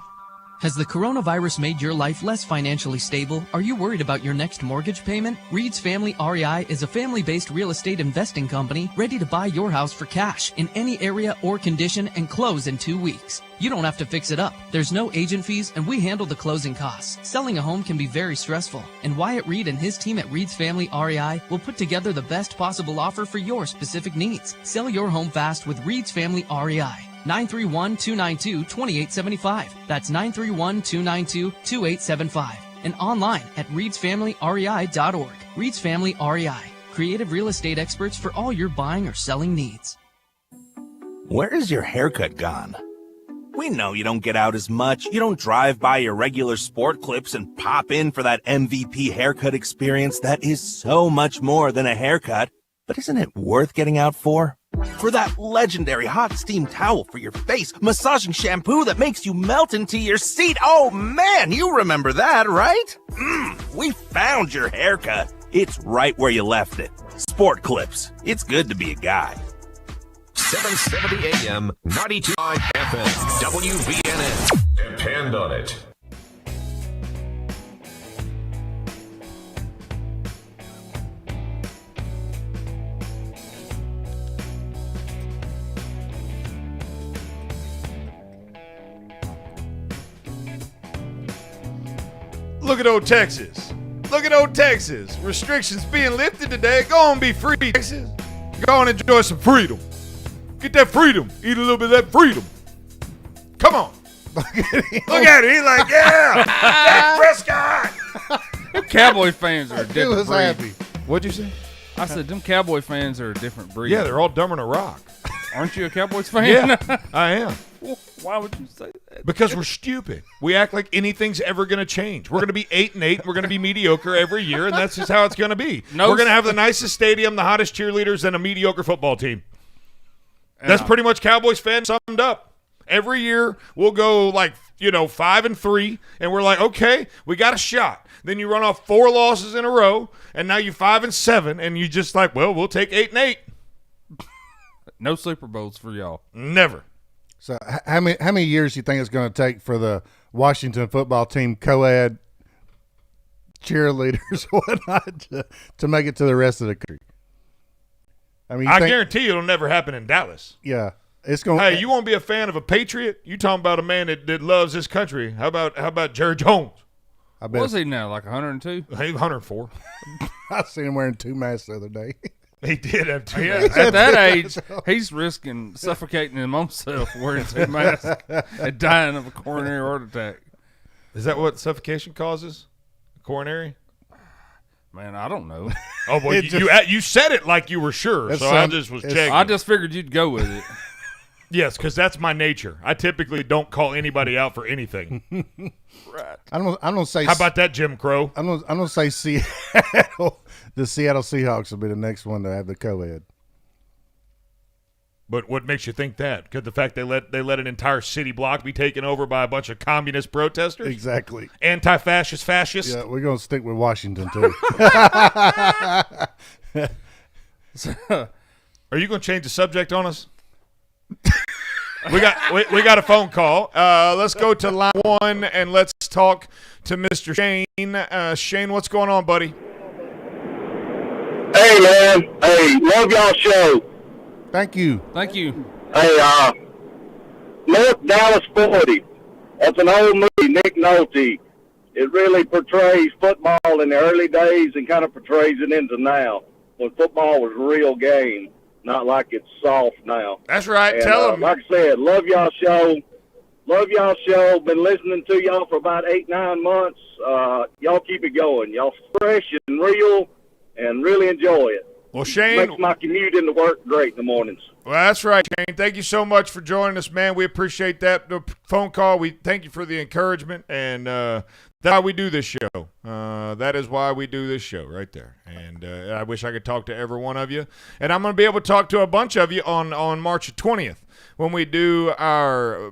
Has the coronavirus made your life less financially stable? Are you worried about your next mortgage payment? Reed's Family REI is a family-based real estate investing company ready to buy your house for cash in any area or condition and close in 2 weeks. You don't have to fix it up. There's no agent fees, and we handle the closing costs. Selling a home can be very stressful, and Wyatt Reed and his team at Reed's Family REI will put together the best possible offer for your specific needs. Sell your home fast with Reed's Family REI. 931-292-2875. That's 931-292-2875. And online at reedsfamilyrei.org. Reed's Family REI. Creative real estate experts for all your buying or selling needs. Where is your haircut gone? We know you don't get out as much. You don't drive by your regular sport clips and pop in for that MVP haircut experience that is so much more than a haircut. But isn't it worth getting out for? For that legendary hot steam towel for your face, massaging shampoo that makes you melt into your seat. Oh man, you remember that, right? We found your haircut. It's right where you left it. Sport Clips. It's good to be a guy. 770 AM, 92.9 FM, WVNN. Depend on it. Look at old Texas. Look at old Texas. Restrictions being lifted today. Go on, be free, Texas. Go on, enjoy some freedom. Get that freedom. Eat a little bit of that freedom. Come on. Look at him. He's like, yeah. Dak Prescott. Them Cowboy fans are a He different was breed. happy. What'd you say? I said them Cowboy fans are a different breed. Yeah, they're all dumber than a rock. Aren't you a Cowboys fan? Yeah, I am. Well, why would you say that? Because we're stupid. We act like anything's ever going to change. We're going to be 8-8, and we're going to be mediocre every year, and that's just how it's going to be. No, we're going to have the nicest stadium, the hottest cheerleaders, and a mediocre football team. That's pretty much Cowboys fans summed up. Every year we'll go 5-3, and we're like, okay, we got a shot. Then you run off 4 losses in a row, and now you're 5-7, and you just like, well, we'll take 8-8. No Super Bowls for y'all. Never. So how many years do you think it's going to take for the Washington football team co-ed cheerleaders or whatnot to make it to the rest of the country? I mean, I guarantee you it'll never happen in Dallas. Yeah, it's going. Hey, you want to be a fan of a Patriot? You talking about a man that loves this country? How about Jerry Jones? I bet. What was he now, like 102? He's 104. I seen him wearing 2 masks the other day. He did have 2 Yeah, masks. at that age, he's risking suffocating him himself wearing 2 masks and dying of a coronary heart attack. Is that what suffocation causes? Coronary? Man, I don't know. Oh, well, you said it like you were sure, so I just was checking. I just figured you'd go with it. Yes, because that's my nature. I typically don't call anybody out for anything. Right. I'm gonna say. How about that, Jim Crow? I'm gonna say Seattle. The Seattle Seahawks will be the next one to have the co-ed. But what makes you think that? Because the fact they let an entire city block be taken over by a bunch of communist protesters? Exactly. Anti-fascist fascists? Yeah, we're gonna stick with Washington too. Are you going to change the subject on us? we got a phone call. Let's go to line 1 and let's talk to Mr. Shane. Shane, what's going on, buddy? Hey, man. Hey, love y'all show. Thank you. Thank you. Hey, North Dallas 40. That's an old movie, Nick Nolte. It really portrays football in the early days and kind of portrays it into now, when football was a real game, not like it's soft now. That's right. And, Tell them. Like I said, love y'all show. Love y'all show. Been listening to y'all for about 8-9 months. Y'all keep it going. Y'all fresh and real and really enjoy it. Well, Shane. Makes my commute into work great in the mornings. Well, that's right, Shane. Thank you so much for joining us, man. We appreciate that phone call. We thank you for the encouragement, and that's why we do this show. That is why we do this show right there. And I wish I could talk to every one of you. And I'm going to be able to talk to a bunch of you on March 20th when we do our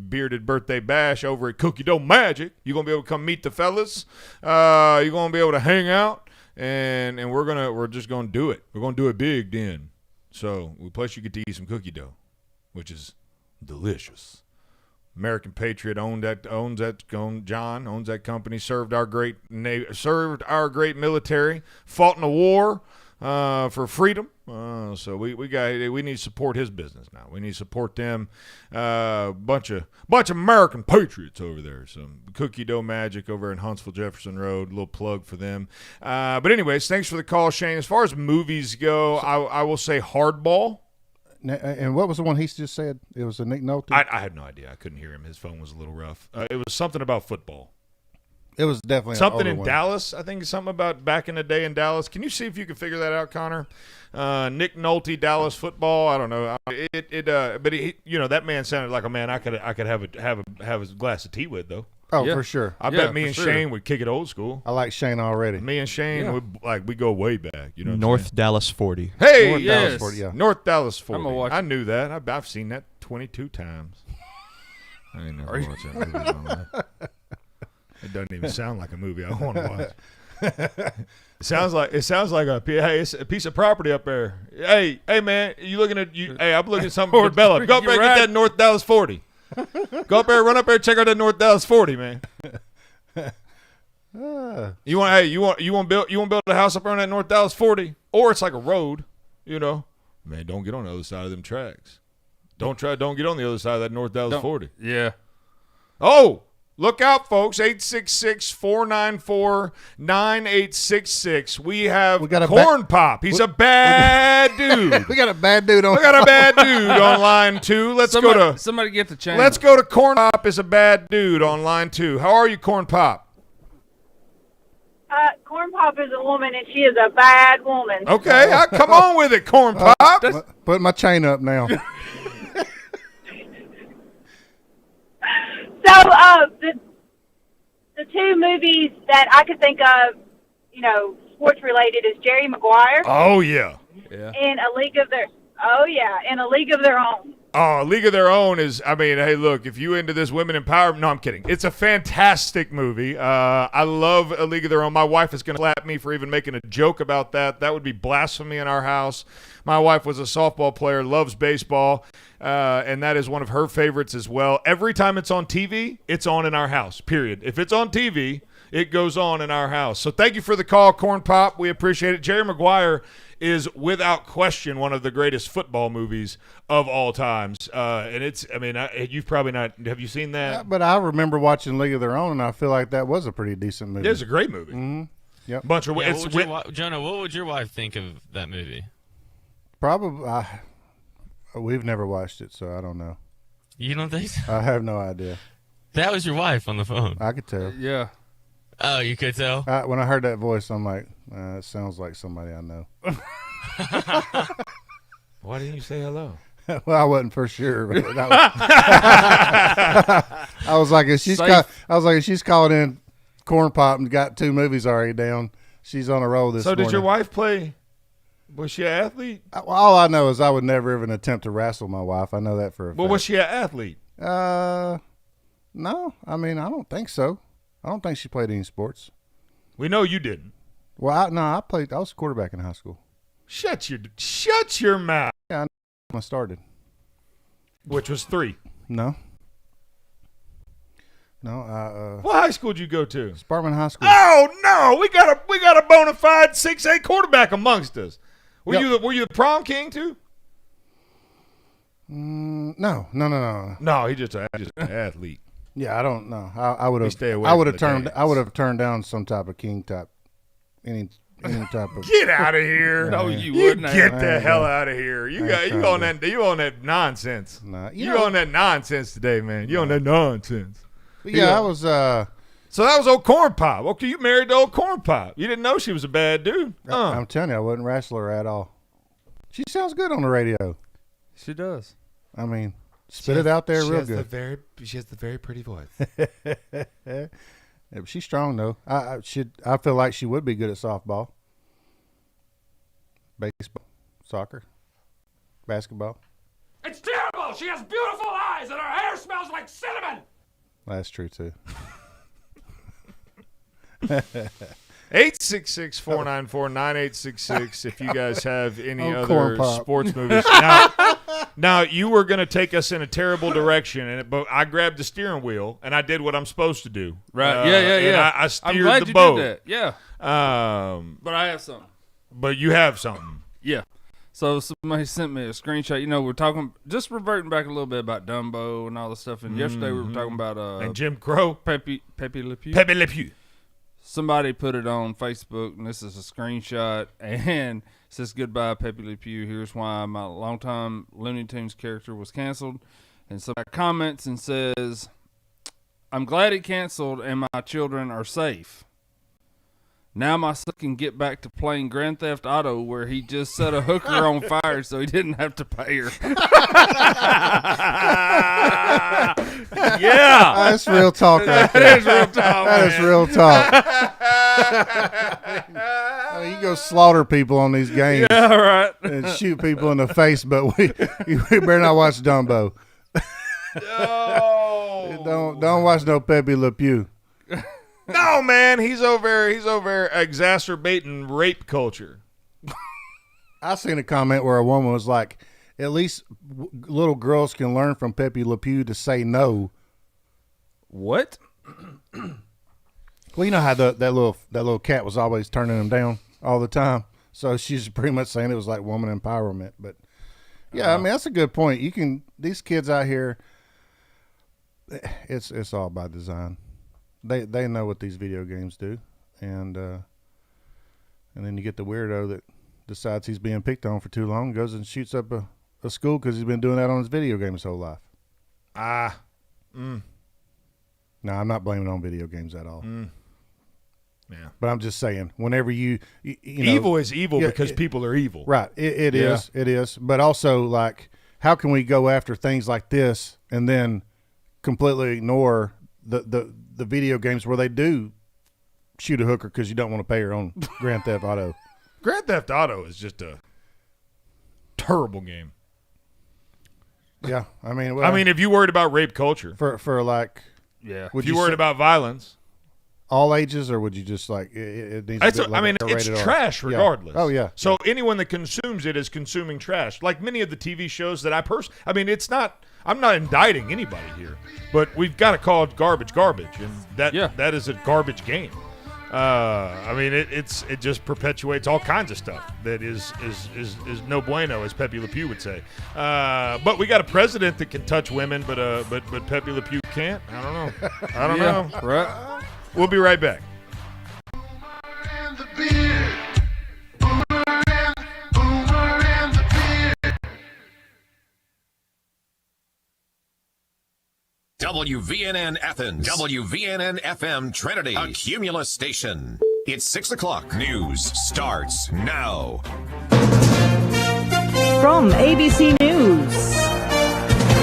bearded birthday bash over at Cookie Dough Magic. You're going to be able to come meet the fellas. You're going to be able to hang out. And we're just gonna do it. We're gonna do it big then. So plus you get to eat some cookie dough, which is delicious. American Patriot owns that John owns that company. Served our great military. Fought in a war for freedom. So we need to support his business now. We need to support them. Bunch of American patriots over there. Some Cookie Dough Magic over in Huntsville Jefferson Road. A little plug for them. But anyways, thanks for the call, Shane. As far as movies go, I will say Hardball. And what was the one he just said? It was a Nick Nolte? I have no idea. I couldn't hear him. His phone was a little rough. It was something about football. It was definitely something in one. Dallas. I think something about back in the day in Dallas. Can you see if you can figure that out, Connor? Nick Nolte, Dallas football. I don't know. But he, that man sounded like a man I could have a glass of tea with though. Oh, yeah. For sure. I bet me and Shane would kick it old school. I like Shane already. Me and Shane we go way back. You know, North Dallas 40. Hey, North Dallas 40, yeah. North Dallas 40. I'm gonna watch I knew that. I've seen that 22 times. I ain't never watched that movie in my life. It doesn't even sound like a movie I want to watch. It sounds like it's a piece of property up there. Hey, man, you looking at you? Hey, I'm looking at something to develop. Go up there and get that North Dallas 40. Go up there, run up there, check out that North Dallas 40, man. You want to build a house up there on that North Dallas 40, or it's like a road, Man, don't get on the other side of them tracks. Don't get on the other side of that North Dallas 40. Yeah. Oh. Look out, folks. 866-494-9866. We got Corn Pop. He's a bad dude. We got a bad dude on. We got a bad dude on line 2. Somebody get the chain. Let's go to Corn Pop is a bad dude on line 2. How are you, Corn Pop? Corn Pop is a woman, and she is a bad woman. Okay, come on with it, Corn Pop. Put my chain up now. So, the two movies that I could think of, sports related, is Jerry Maguire. Oh yeah. And A League of Their Own. Oh, League of Their Own is, hey, look, if you into this women empowerment, no, I'm kidding. It's a fantastic movie. I love A League of Their Own. My wife is going to slap me for even making a joke about that. That would be blasphemy in our house. My wife was a softball player, loves baseball, and that is one of her favorites as well. Every time it's on TV, it's on in our house, period. If it's on TV, it goes on in our house. So thank you for the call, Corn Pop. We appreciate it. Jerry Maguire is without question one of the greatest football movies of all times. And it's, you've probably not, have you seen that? Yeah, but I remember watching League of Their Own, and I feel like that was a pretty decent movie. It was a great movie. Mm-hmm. Yep. Jonah, what would your wife think of that movie? Probably, we've never watched it, so I don't know. You don't think so? I have no idea. That was your wife on the phone. I could tell. Yeah. Oh, you could tell? When I heard that voice, I'm like, it sounds like somebody I know. Why didn't you say hello? Well, I wasn't for sure. But I was like, if she's calling in Corn Pop and got 2 movies already down, she's on a roll this morning. So did your wife play? Was she an athlete? All I know is I would never even attempt to wrestle my wife. I know that for a fact. Well, was she an athlete? No. I don't think so. I don't think she played any sports. We know you didn't. Well, I was a quarterback in high school. Shut your mouth. Yeah, I started. Which was 3. No. What high school did you go to? Sparkman High School. Oh no, we got a bona fide 6A quarterback amongst us. Were you the prom king too? No. No, he's just an athlete. Yeah, I don't know. I would have. Stay away I would from have the turned. dance. I would have turned down some type of king type, any type of. Get out of here! No, you wouldn't. Get the hell out of here! You on that nonsense. Nah, you on that nonsense today, man. You on that nonsense. But yeah, I was. So that was old Corn Pop. Okay, you married the old Corn Pop. You didn't know she was a bad dude. I'm telling you, I wouldn't wrestle her at all. She sounds good on the radio. She does. Spit it out there real good. She has the very pretty voice. Yeah, but she's strong though. I feel like she would be good at softball, baseball, soccer, basketball. It's terrible. She has beautiful eyes and her hair smells like cinnamon. That's true too. 866-494-9866 if you guys have any Corn other Pop. sports movies. Now, you were going to take us in a terrible direction, but I grabbed the steering wheel, and I did what I'm supposed to do. Right. Yeah. And I steered I'm glad the you boat. did that. Yeah. But I have something. But you have something. Yeah. So somebody sent me a screenshot. We're talking, just reverting back a little bit about Dumbo and all the stuff. And yesterday we were talking about and Jim Crow. Pepe Le Pew. Pepe Le Pew. Somebody put it on Facebook, and this is a screenshot, and it says, "Goodbye, Pepe Le Pew. Here's why my longtime Looney Tunes character was canceled." And somebody comments and says, "I'm glad it canceled, and my children are safe. Now my son can get back to playing Grand Theft Auto, where he just set a hooker on fire so he didn't have to pay her." Yeah. That's real talk right there. That is real talk, That is man. real talk. You go slaughter people on these games. Yeah, right. And shoot people in the face, but we better not watch Dumbo. No. Don't watch no Pepe Le Pew. No, man, he's over exacerbating rape culture. I seen a comment where a woman was like, "At least little girls can learn from Pepe Le Pew to say no." What? Well, you know how that little cat was always turning them down all the time. So she's pretty much saying it was like woman empowerment. But yeah, that's a good point. These kids out here, it's all by design. They know what these video games do, and then you get the weirdo that decides he's being picked on for too long, goes and shoots up a school because he's been doing that on his video game his whole life. No, I'm not blaming it on video games at all. Yeah, but I'm just saying, whenever you know, evil is evil because people are evil. Right. It is. But also, like, how can we go after things like this and then completely ignore the video games where they do shoot a hooker because you don't want to pay her on Grand Theft Auto? Grand Theft Auto is just a terrible game. Yeah, I mean, if you worried about rape culture, for like, if you worried about violence, all ages, or would you just like it needs? It's trash regardless. Yeah. Oh yeah. So anyone that consumes it is consuming trash. Like many of the TV shows that it's not. I'm not indicting anybody here, but we've got to call it garbage, and that is a garbage game. It just perpetuates all kinds of stuff that is no bueno, as Pepe Le Pew would say. But we got a president that can touch women, but Pepe Le Pew can't. I don't know. Right. We'll be right back. WVNN Athens, WVNN FM Trinity, a Cumulus station. It's 6 o'clock. News starts now. From ABC News,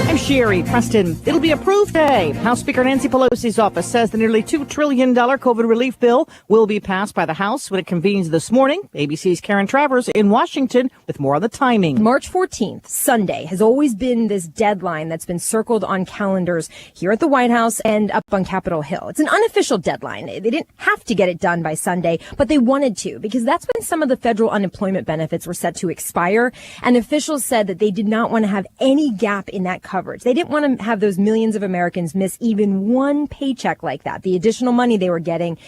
I'm Sherry Preston. It'll be approved today. House Speaker Nancy Pelosi's office says the nearly $2 trillion COVID relief bill will be passed by the House when it convenes this morning. ABC's Karen Travers in Washington with more on the timing. March 14th, Sunday, has always been this deadline that's been circled on calendars here at the White House and up on Capitol Hill. It's an unofficial deadline. They didn't have to get it done by Sunday, but they wanted to because that's when some of the federal unemployment benefits were set to expire. And officials said that they did not want to have any gap in that coverage. They didn't want to have those millions of Americans miss even one paycheck like that, the additional money they were getting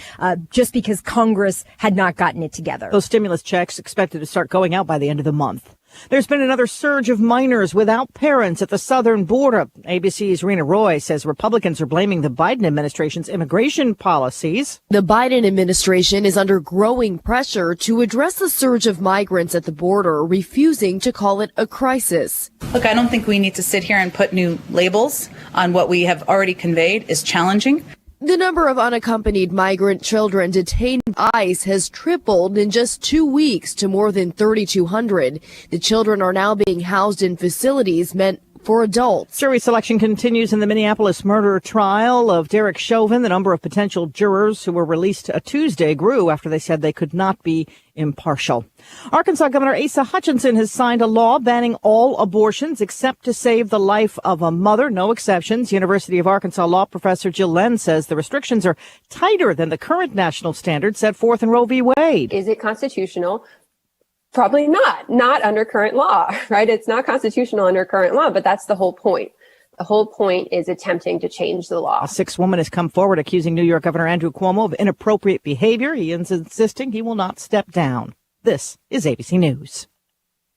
just because Congress had not gotten it together. Those stimulus checks expected to start going out by the end of the month. There's been another surge of minors without parents at the southern border. ABC's Rena Roy says Republicans are blaming the Biden administration's immigration policies. The Biden administration is under growing pressure to address the surge of migrants at the border, refusing to call it a crisis. Look, I don't think we need to sit here and put new labels on what we have already conveyed is challenging. The number of unaccompanied migrant children detained by ICE has tripled in just 2 weeks to more than 3,200. The children are now being housed in facilities meant for adults. Jury selection continues in the Minneapolis murder trial of Derek Chauvin. The number of potential jurors who were released Tuesday grew after they said they could not be impartial. Arkansas Governor Asa Hutchinson has signed a law banning all abortions except to save the life of a mother. No exceptions. University of Arkansas law professor Jill Lenz says the restrictions are tighter than the current national standard set forth in Roe v. Wade. Is it constitutional? Probably not under current law, right? It's not constitutional under current law, but that's the whole point. The whole point is attempting to change the law. A sixth woman has come forward accusing New York Governor Andrew Cuomo of inappropriate behavior. He is insisting he will not step down. This is ABC News.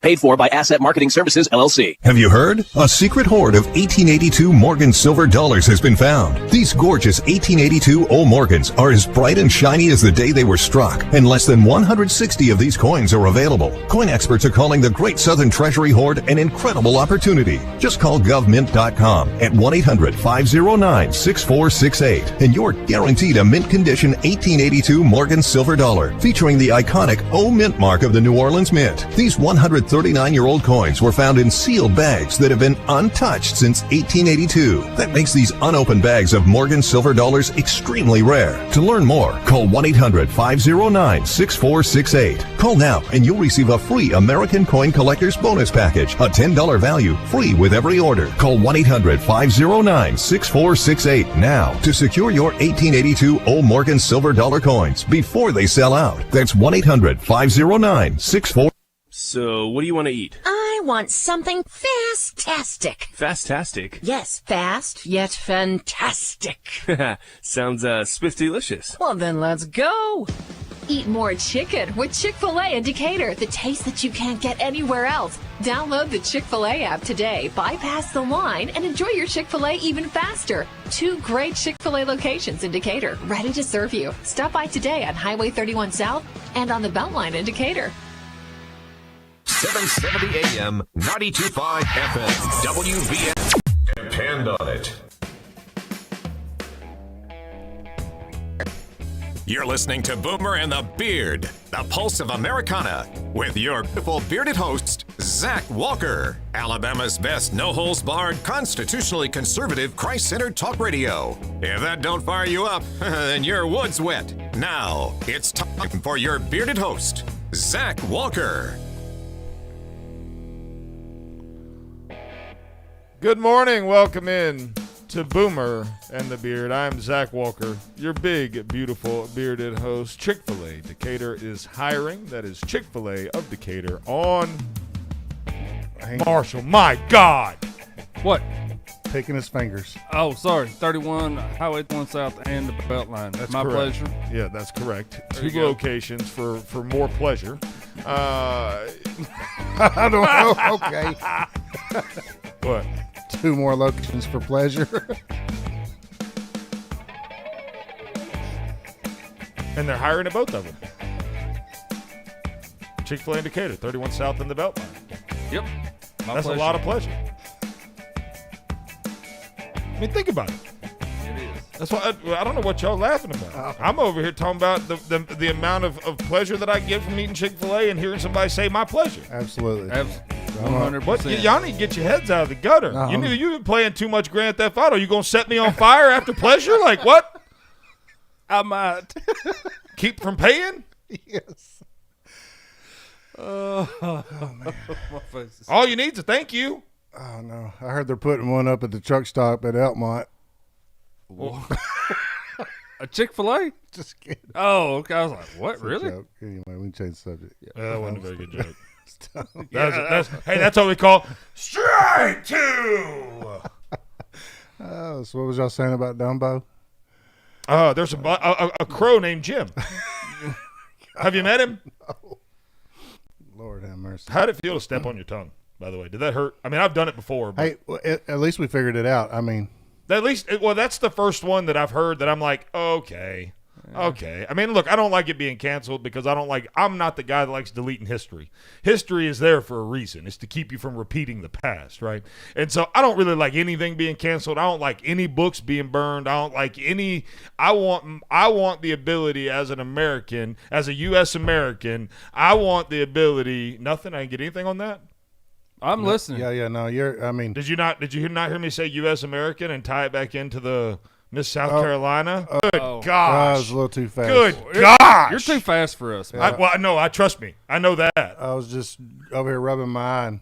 Paid for by Asset Marketing Services, LLC. Have you heard? A secret hoard of 1882 Morgan silver dollars has been found. These gorgeous 1882 old Morgans are as bright and shiny as the day they were struck, and less than 160 of these coins are available. Coin experts are calling the Great Southern Treasury Hoard an incredible opportunity. Just call govmint.com at 1-800-509-6468, and you're guaranteed a mint condition 1882 Morgan silver dollar featuring the iconic O Mint mark of the New Orleans Mint. These 139-year-old coins were found in sealed bags that have been untouched since 1882. That makes these unopened bags of Morgan silver dollars extremely rare. To learn more, call 1-800-509-6468. Call now and you'll receive a free American Coin Collector's Bonus Package, a $10 value, free with every order. Call 1-800-509-6468 now to secure your 1882 Old Morgan silver dollar coins before they sell out. That's 1-800-509-6468. So, what do you want to eat? I want something fast-tastic. Fast-tastic? Yes, fast, yet fantastic. Sounds, spiff delicious. Well, then let's go. Eat more chicken with Chick-fil-A in Decatur, the taste that you can't get anywhere else. Download the Chick-fil-A app today, bypass the line, and enjoy your Chick-fil-A even faster. 2 great Chick-fil-A locations in Decatur, ready to serve you. Stop by today on Highway 31 South and on the Beltline in Decatur. 770 AM, 92.5 FM, WBN. Depend on it. You're listening to Boomer and the Beard, the pulse of Americana, with your beautiful bearded host, Zach Walker, Alabama's best no-holds-barred, constitutionally conservative, Christ-centered talk radio. If that don't fire you up, then your wood's wet. Now, it's time for your bearded host, Zach Walker. Good morning. Welcome in to Boomer and the Beard. I'm Zach Walker, your big, beautiful, bearded host. Chick-fil-A Decatur is hiring. That is Chick-fil-A of Decatur on Marshall. My God. What? Picking his fingers. Oh, sorry. 31 Highway 1 South and the Beltline. That's my correct. pleasure. Yeah, that's correct. There 2 locations for more pleasure. I don't know. Okay. What? 2 more locations for pleasure. And they're hiring at both of them. Chick-fil-A in Decatur, 31 South in the Beltline. Yep. That's a lot of pleasure. I mean, think about it. It is. That's why I don't know what y'all laughing about. I'm over here talking about the amount of pleasure that I get from eating Chick-fil-A and hearing somebody say my pleasure. Absolutely. 100%. What? Y'all need to get your heads out of the gutter. You knew you've been playing too much Grand Theft Auto. You gonna set me on fire after pleasure? Like what? I might. Keep from paying? Yes. Oh man. My face is... All you need is a thank you. Oh no! I heard they're putting one up at the truck stop at Elkmont. A Chick-fil-A? Just kidding. Oh, okay. I was like, what? It's a Really? joke. Anyway, we can change the subject. That wasn't a very good joke. Hey, that's what we call strike 2. Oh, so what was y'all saying about Dumbo? There's a crow named Jim. Have you met him? No. Lord have mercy. How'd it feel to step on your tongue, by the way? Did that hurt? I mean, I've done it before. But Hey, well, at least we figured it out. I mean, that's the first one that I've heard that I'm like, okay. Okay. I mean, look, I don't like it being canceled because I'm not the guy that likes deleting history. History is there for a reason. It's to keep you from repeating the past, right? And so I don't really like anything being canceled. I don't like any books being burned. I don't like any I want the ability as an American, as a US American, I want the ability. Nothing? I didn't get anything on that? I'm listening. Yeah, no, Did you not hear me say US American and tie it back into the Miss South Carolina? Good gosh. I was a little too fast. Good gosh. You're too fast for us, man. Trust me. I know that. I was just over here rubbing my eye. And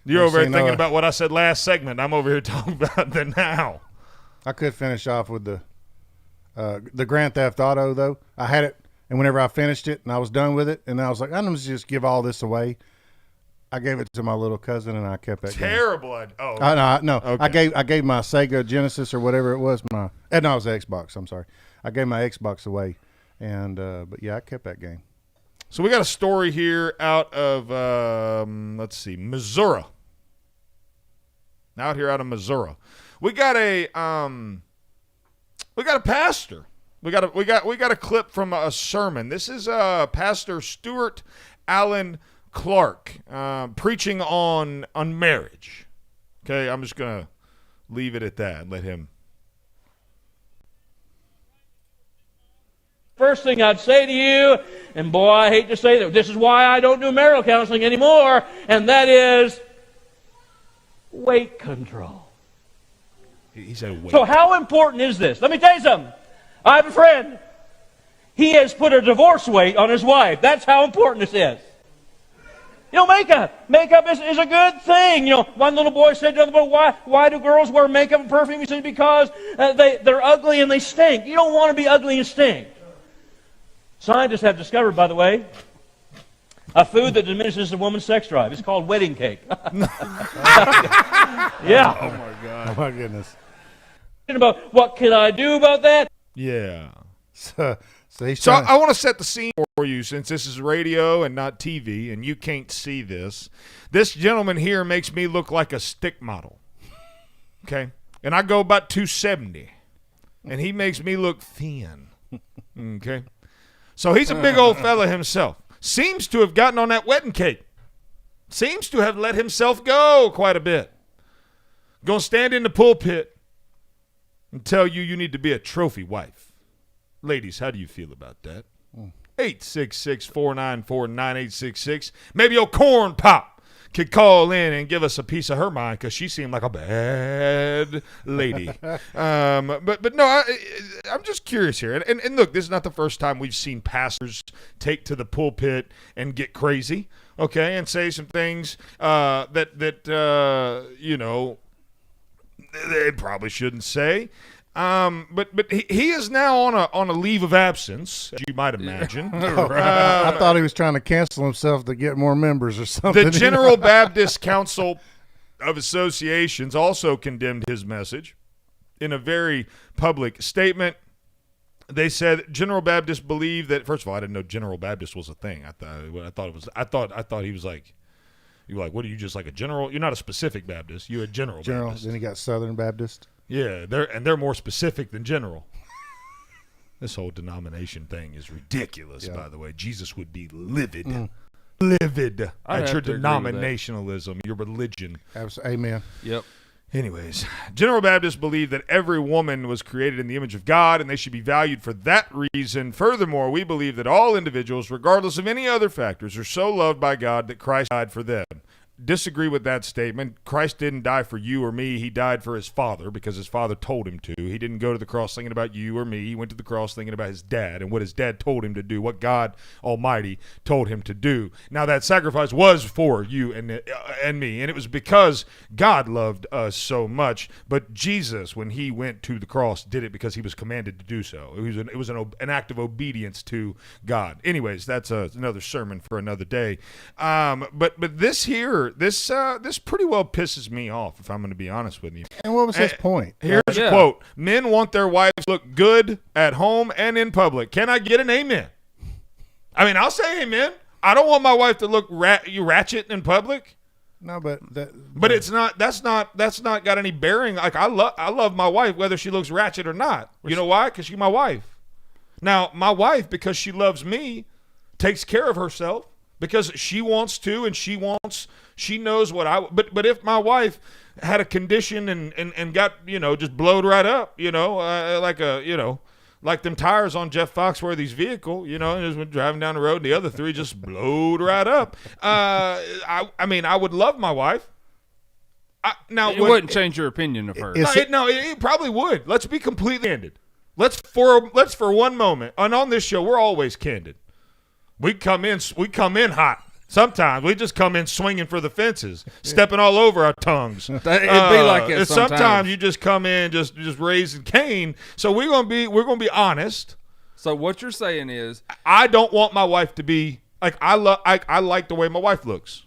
You're over here thinking about what I said last segment. I'm over here talking about the now. I could finish off with the Grand Theft Auto, though. I had it, and whenever I finished it and I was done with it, and I was like, I'm going to just give all this away. I gave it to my little cousin, and I kept that. Terrible. No. Okay. I gave my Sega Genesis or whatever it was. No, it was the Xbox. I'm sorry. I gave my Xbox away, and but yeah, I kept that game. So we got a story here out of Missouri. Out of we got a pastor. We got a clip from a sermon. This is Pastor Stuart Allen Clark preaching on marriage. Okay, I'm just gonna leave it at that and let him. First thing I'd say to you, and boy, I hate to say that, this is why I don't do marital counseling anymore, and that is weight control. He said weight. So how important is this? Let me tell you something. I have a friend. He has put a divorce weight on his wife. That's how important this is. You know, makeup. Makeup is a good thing. You know, one little boy said to the other boy, why do girls wear makeup and perfume? He said, because they're ugly and they stink. You don't want to be ugly and stink. Scientists have discovered, by the way, a food that diminishes a woman's sex drive. It's called wedding cake. Yeah. Oh, my God. Oh, my goodness. About what can I do about that? Yeah. So I want to set the scene for you, since this is radio and not TV, and you can't see this. This gentleman here makes me look like a stick model. Okay? And I go about 270. And he makes me look thin. Okay? So he's a big old fella himself. Seems to have gotten on that wedding cake. Seems to have let himself go quite a bit. Gonna stand in the pulpit and tell you need to be a trophy wife. Ladies, how do you feel about that? 866-494-9866. Maybe your corn pop could call in and give us a piece of her mind, because she seemed like a bad lady. But no, I'm just curious here. And look, this is not the first time we've seen pastors take to the pulpit and get crazy, okay, and say some things that they probably shouldn't say. But he is now on a leave of absence, as you might imagine. I thought he was trying to cancel himself to get more members or something. The General Baptist Council of Associations also condemned his message in a very public statement. They said General Baptists believe that. First of all, I didn't know General Baptist was a thing. I thought he was like. You were like, what are you, just like a general? You're not a specific Baptist. You're a general Baptist. Then he got Southern Baptist. Yeah, they're more specific than general. This whole denomination thing is ridiculous, by the way. Jesus would be livid. Livid at your denominationalism, your religion. Amen. Yep. Anyways, General Baptists believe that every woman was created in the image of God and they should be valued for that reason. Furthermore, we believe that all individuals, regardless of any other factors, are so loved by God that Christ died for them. Disagree with that statement. Christ didn't die for you or me. He died for his Father because his Father told him to. He didn't go to the cross thinking about you or me. He went to the cross thinking about his dad and what his dad told him to do, what God Almighty told him to do. Now, that sacrifice was for you and me, and it was because God loved us so much. But Jesus, when he went to the cross, did it because he was commanded to do so. It was an act of obedience to God. Anyways, that's another sermon for another day. But this here, this pretty well pisses me off, if I'm going to be honest with you. And what was his point? Here's a quote. Men want their wives to look good at home and in public. Can I get an amen? I mean, I'll say amen. I don't want my wife to look ratchet in public. No, but it's not. That's not got any bearing. Like, I love my wife whether she looks ratchet or not. You know why? Because she's my wife. Now, my wife, because she loves me, takes care of herself. Because she wants to, and she knows what but if my wife had a condition and got, just blowed right up, like them tires on Jeff Foxworthy's vehicle, and just went driving down the road and the other three just blowed right up. I mean, I would love my wife. It wouldn't change your opinion of her. It probably would. Let's be completely candid. Let's for one moment, and on this show, we're always candid. We come in hot. Sometimes we just come in swinging for the fences, stepping all over our tongues. It'd be like it sometimes you just come in just raising Cain. So we're gonna be honest. So what you're saying is, I don't want my wife to be like I like the way my wife looks.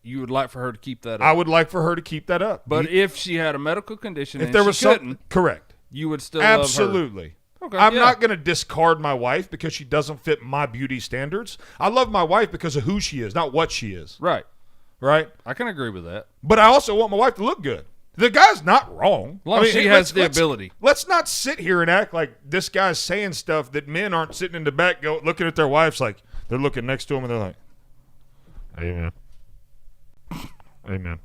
You would like for her to keep that up. I would like for her to keep that up. But if she had a medical condition, if there was something, correct, you would still absolutely. Love her. Okay, I'm not going to discard my wife because she doesn't fit my beauty standards. I love my wife because of who she is, not what she is. Right. I can agree with that. But I also want my wife to look good. The guy's not wrong. As long as she has the ability. Let's not sit here and act like this guy's saying stuff that men aren't sitting in the back looking at their wives like they're looking next to him and they're like, amen. Amen.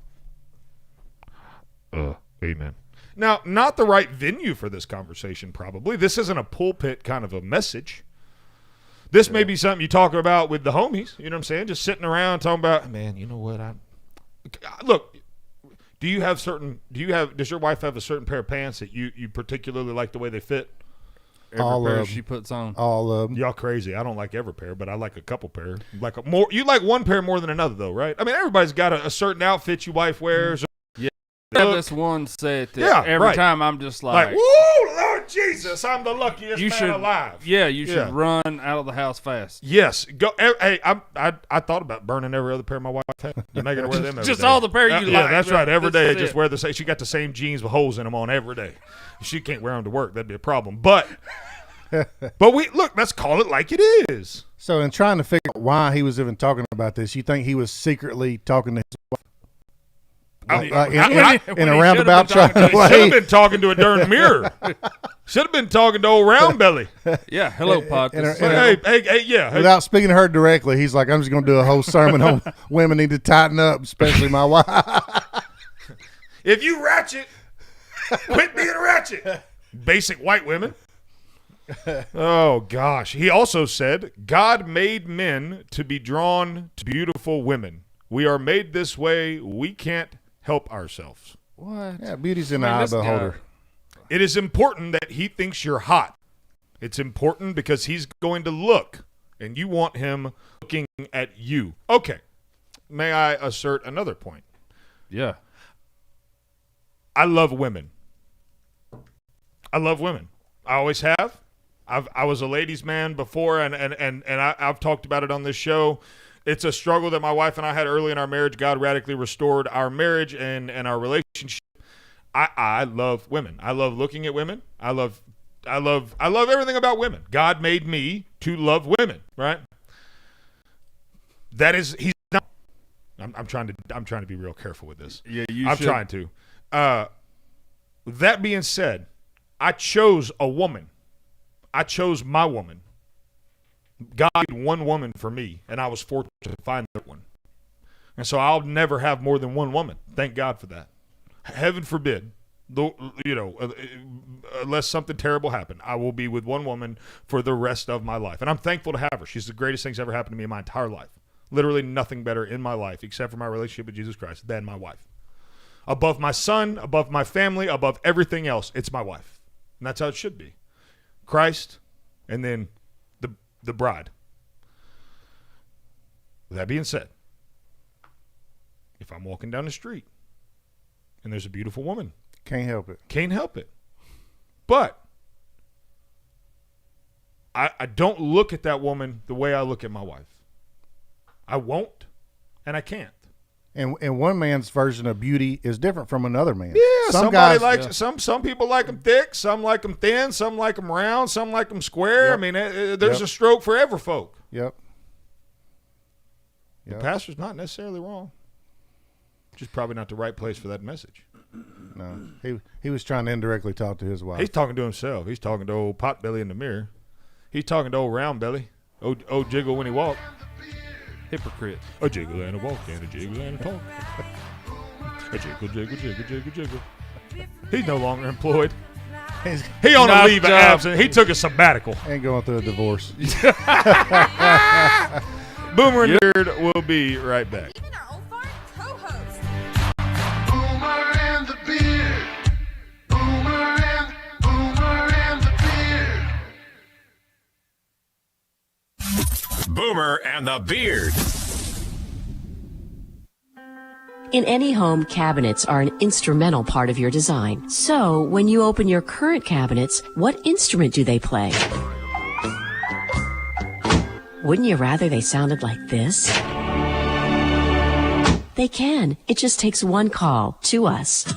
Amen. Now, not the right venue for this conversation, probably. This isn't a pulpit kind of a message. This may be something you talk about with the homies, you know what I'm saying? Just sitting around talking about, man, you know what? Look, does your wife have a certain pair of pants that you particularly like the way they fit? Every pair she puts on. All of them. Y'all crazy. I don't like every pair, but I like a couple pair. You like one pair more than another, though, right? I mean, everybody's got a certain outfit your wife wears. I have this one set that every time I'm just like, woo, Lord Jesus, I'm the luckiest man alive. Yeah, you should run out of the house fast. Yes. Go. Hey, I thought about burning every other pair my wife had. You making her wear them every just day. all the pair you like. Yeah, that's right. Every day, just wear the same. She got the same jeans with holes in them on every day. She can't wear them to work. That'd be a problem. But But let's call it like it is. So in trying to figure out why he was even talking about this, you think he was secretly talking to his wife? In a roundabout way? Should have been talking to a darn mirror. Should have been talking to old round belly. Yeah, hello, Pot. Hey. Without speaking to her directly, he's like, I'm just going to do a whole sermon on women need to tighten up, especially my wife. If you ratchet, quit being ratchet. Basic white women. Oh, gosh. He also said, God made men to be drawn to beautiful women. We are made this way. We can't help ourselves. What? Yeah, beauty's in the eye of the beholder. It is important that he thinks you're hot. It's important because he's going to look, and you want him looking at you. Okay. May I assert another point? Yeah. I love women. I love women. I always have. I was a ladies' man before, and I've talked about it on this show. It's a struggle that my wife and I had early in our marriage. God radically restored our marriage and our relationship. I love women. I love looking at women. I love everything about women. God made me to love women, right? That is, he's not. I'm trying to be real careful with this. Yeah, I'm trying to. That being said, I chose a woman. I chose my woman. God made one woman for me, and I was fortunate to find that one. And so I'll never have more than one woman. Thank God for that. Heaven forbid, unless something terrible happened, I will be with one woman for the rest of my life. And I'm thankful to have her. She's the greatest thing that's ever happened to me in my entire life. Literally nothing better in my life, except for my relationship with Jesus Christ, than my wife. Above my son, above my family, above everything else, it's my wife. And that's how it should be. Christ, and then the bride. With that being said, if I'm walking down the street and there's a beautiful woman, can't help it. Can't help it. But I don't look at that woman the way I look at my wife. I won't, and I can't. And one man's version of beauty is different from another man's. Yeah, some people like them thick, some like them thin, some like them round, some like them square. Yep. I mean, there's a stroke for every folk. Yep. The pastor's not necessarily wrong. Just probably not the right place for that message. No, he was trying to indirectly talk to his wife. He's talking to himself. He's talking to old Potbelly in the mirror. He's talking to old Roundbelly. Old Jiggle when he walked. Hypocrite. A jiggle and a walk and a jiggle and a talk. A jiggle, jiggle, jiggle, jiggle, jiggle. He's no longer employed. He on a leave of absence. He took a sabbatical. Ain't going through a divorce. Boomer and the Beard will be right back. Boomer and the Beard. In any home, cabinets are an instrumental part of your design. So, when you open your current cabinets, what instrument do they play? Wouldn't you rather they sounded like this? They can. It just takes one call to us.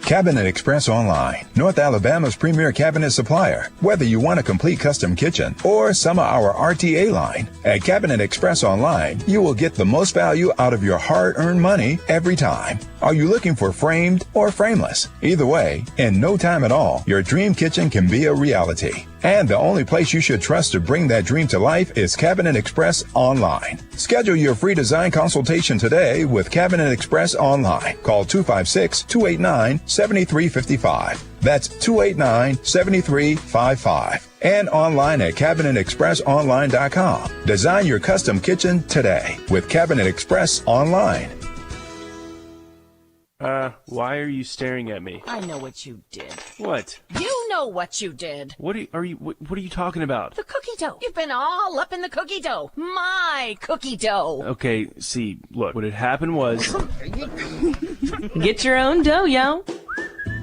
Cabinet Express Online, North Alabama's premier cabinet supplier. Whether you want a complete custom kitchen or some of our RTA line, at Cabinet Express Online, you will get the most value out of your hard-earned money every time. Are you looking for framed or frameless? Either way, in no time at all, your dream kitchen can be a reality. And the only place you should trust to bring that dream to life is Cabinet Express Online. Schedule your free design consultation today with Cabinet Express Online. Call 256-289-7355. That's 289-7355. And online at CabinetExpressOnline.com. Design your custom kitchen today with Cabinet Express Online. Why are you staring at me? I know what you did. What? You know what you did. What are you talking about? The cookie dough. You've been all up in the cookie dough. My cookie dough. Okay, see, look, what had happened was... Get your own dough, yo.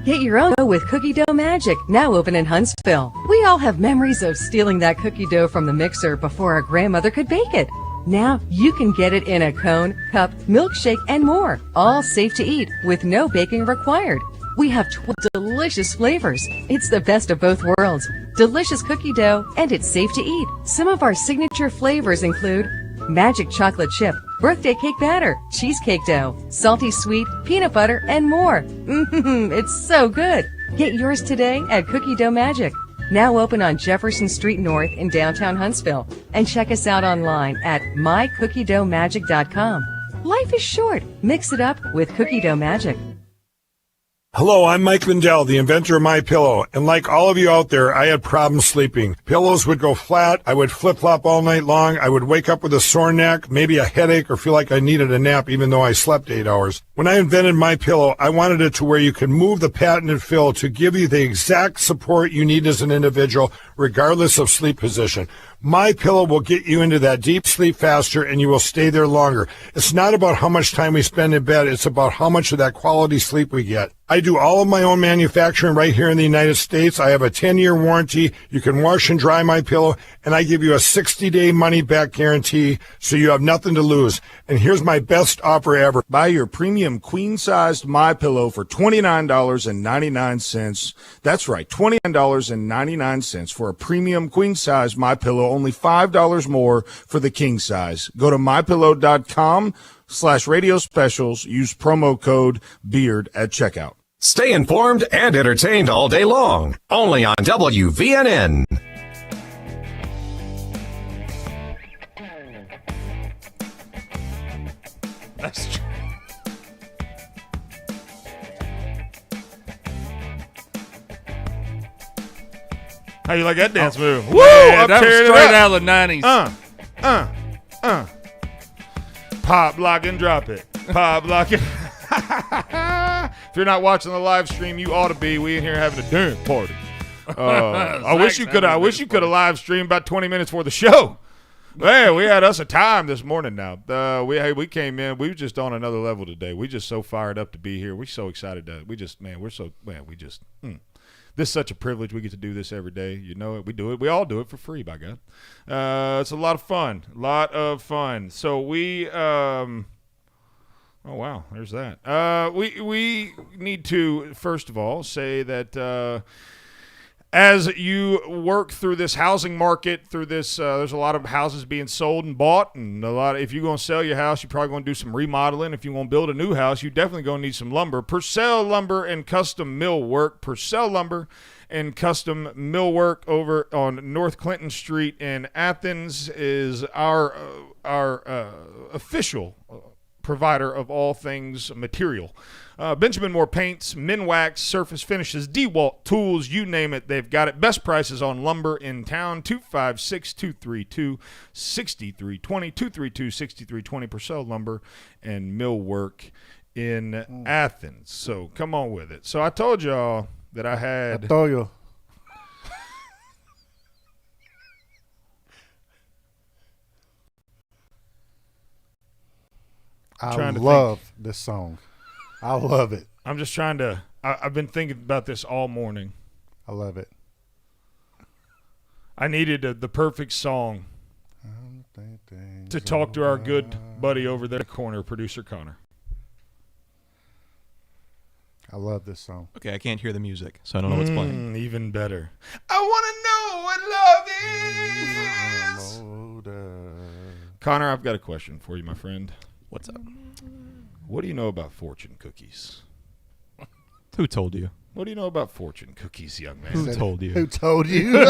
Get your own dough with Cookie Dough Magic, now open in Huntsville. We all have memories of stealing that cookie dough from the mixer before our grandmother could bake it. Now you can get it in a cone, cup, milkshake, and more. All safe to eat with no baking required. We have 12 delicious flavors. It's the best of both worlds. Delicious cookie dough, and it's safe to eat. Some of our signature flavors include magic chocolate chip, birthday cake batter, cheesecake dough, salty sweet, peanut butter, and more. It's so good. Get yours today at Cookie Dough Magic. Now open on Jefferson Street North in downtown Huntsville. And check us out online at mycookiedoughmagic.com. Life is short. Mix it up with Cookie Dough Magic. Hello, I'm Mike Lindell, the inventor of MyPillow, and like all of you out there, I had problems sleeping. Pillows would go flat, I would flip-flop all night long, I would wake up with a sore neck, maybe a headache, or feel like I needed a nap even though I slept 8 hours. When I invented MyPillow, I wanted it to where you can move the patented fill to give you the exact support you need as an individual, regardless of sleep position. MyPillow will get you into that deep sleep faster and you will stay there longer. It's not about how much time we spend in bed, it's about how much of that quality sleep we get. I do all of my own manufacturing right here in the United States. I have a 10-year warranty. You can wash and dry MyPillow, and I give you a 60-day money-back guarantee, so you have nothing to lose. And here's my best offer ever. Buy your premium queen-sized MyPillow for $29.99. That's right, $29.99 for a premium queen-size MyPillow, only $5 more for the king size. Go to mypillow.com/radio specials. Use promo code BEARD at checkout. Stay informed and entertained all day long. Only on WVNN. That's true. How you like that dance move? Woo! I'm That was tearing it straight up. out of the 90s. Pop, lock, and drop it. Pop, lock, and... If you're not watching the live stream, you ought to be. We in here having a dance party. I wish you could. I wish you could have live streamed about 20 minutes before the show. Man, we had us a time this morning. Now we came in. We were just on another level today. We just so fired up to be here. We're so excited to. We're so. This is such a privilege. We get to do this every day. You know it. We do it. We all do it for free, by God. It's a lot of fun. So we. Oh, wow. There's that. We need to, first of all, say that as you work through this housing market, through this, there's a lot of houses being sold and bought, and if you're going to sell your house, you're probably going to do some remodeling. If you're going to build a new house, you're definitely going to need some lumber. Purcell Lumber and Custom Millwork. Purcell Lumber and Custom Millwork over on North Clinton Street in Athens is our official provider of all things material. Benjamin Moore Paints, Minwax, Surface Finishes, DeWalt Tools, you name it, they've got it. Best prices on lumber in town, 256-232-6320, 232-6320, Purcell Lumber and Millwork in Athens. So come on with it. So I told y'all that I had... I told you. I love this song. I love it. I'm just trying to. I've been thinking about this all morning. I love it. I needed the perfect song to talk to our good buddy over there in the corner, producer Connor. I love this song. Okay, I can't hear the music, so I don't know what's playing. Even better. I want to know what love is. Connor, I've got a question for you, my friend. What's up? What do you know about fortune cookies? Who told you? What do you know about fortune cookies, young man? Who told you? Who told you? This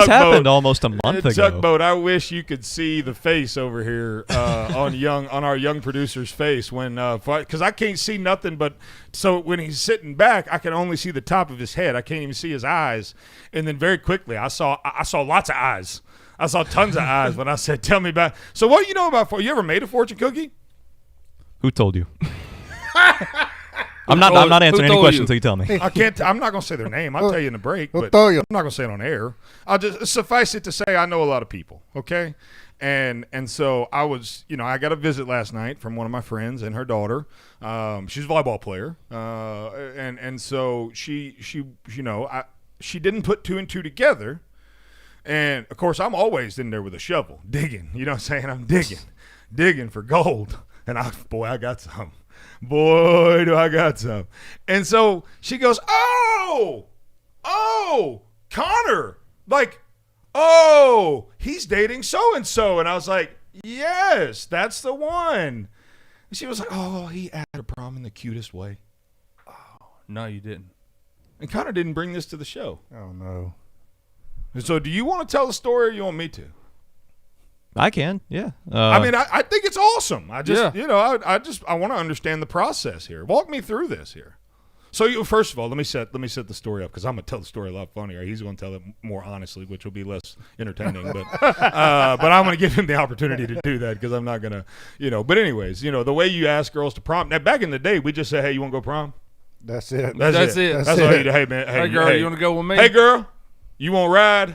happened almost a month ago. Tugboat, I wish you could see the face over here on our young producer's face when because I can't see nothing but so when he's sitting back I can only see the top of his head. I can't even see his eyes. And then very quickly I saw lots of eyes. I saw tons of eyes when I said, "Tell me about." So what do you know about? You ever made a fortune cookie? Who told you? I'm not answering any questions until you tell me. I can't. I'm not going to say their name. I'll tell you in the break, but I'm not going to say it on air. I'll just suffice it to say I know a lot of people. Okay, and so I was, I got a visit last night from one of my friends and her daughter. She's a volleyball player, and so she didn't put two and two together. And, of course, I'm always in there with a shovel, digging. You know what I'm saying? I'm digging for gold. And, I got some. Boy, do I got some. And so she goes, oh, Connor. Like, oh, he's dating so-and-so. And I was like, yes, that's the one. And she was like, oh, he asked her prom in the cutest way. No, you didn't. And Connor didn't bring this to the show. Oh, no. So do you want to tell the story or you want me to? I can, yeah. I mean, I think it's awesome. I just, I want to understand the process here. Walk me through this here. So first of all, let me set the story up because I'm gonna tell the story a lot funnier. He's gonna tell it more honestly, which will be less entertaining. But I'm gonna give him the opportunity to do that because I'm not gonna, But anyways, the way you ask girls to prom. Now, back in the day, we just say, "Hey, you want to go prom?" That's it. That's it. That's all you do. Hey, man. Hey, girl, you want to go with me? Hey, girl, you want to ride?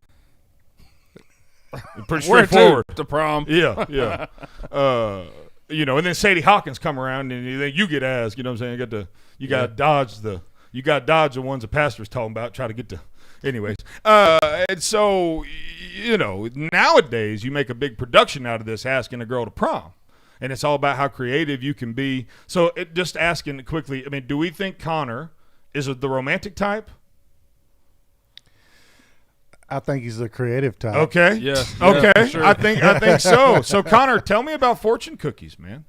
Pretty straightforward. To prom. Yeah. And then Sadie Hawkins come around and then you get asked. You know what I'm saying? You got to dodge the ones the pastor's talking about. Try to get to. Anyways, and so nowadays you make a big production out of this, asking a girl to prom. And it's all about how creative you can be. So just asking quickly, I mean, do we think Connor is the romantic type? I think he's the creative type. Okay. Yeah. Okay. Sure. I think so. So Connor, tell me about fortune cookies, man.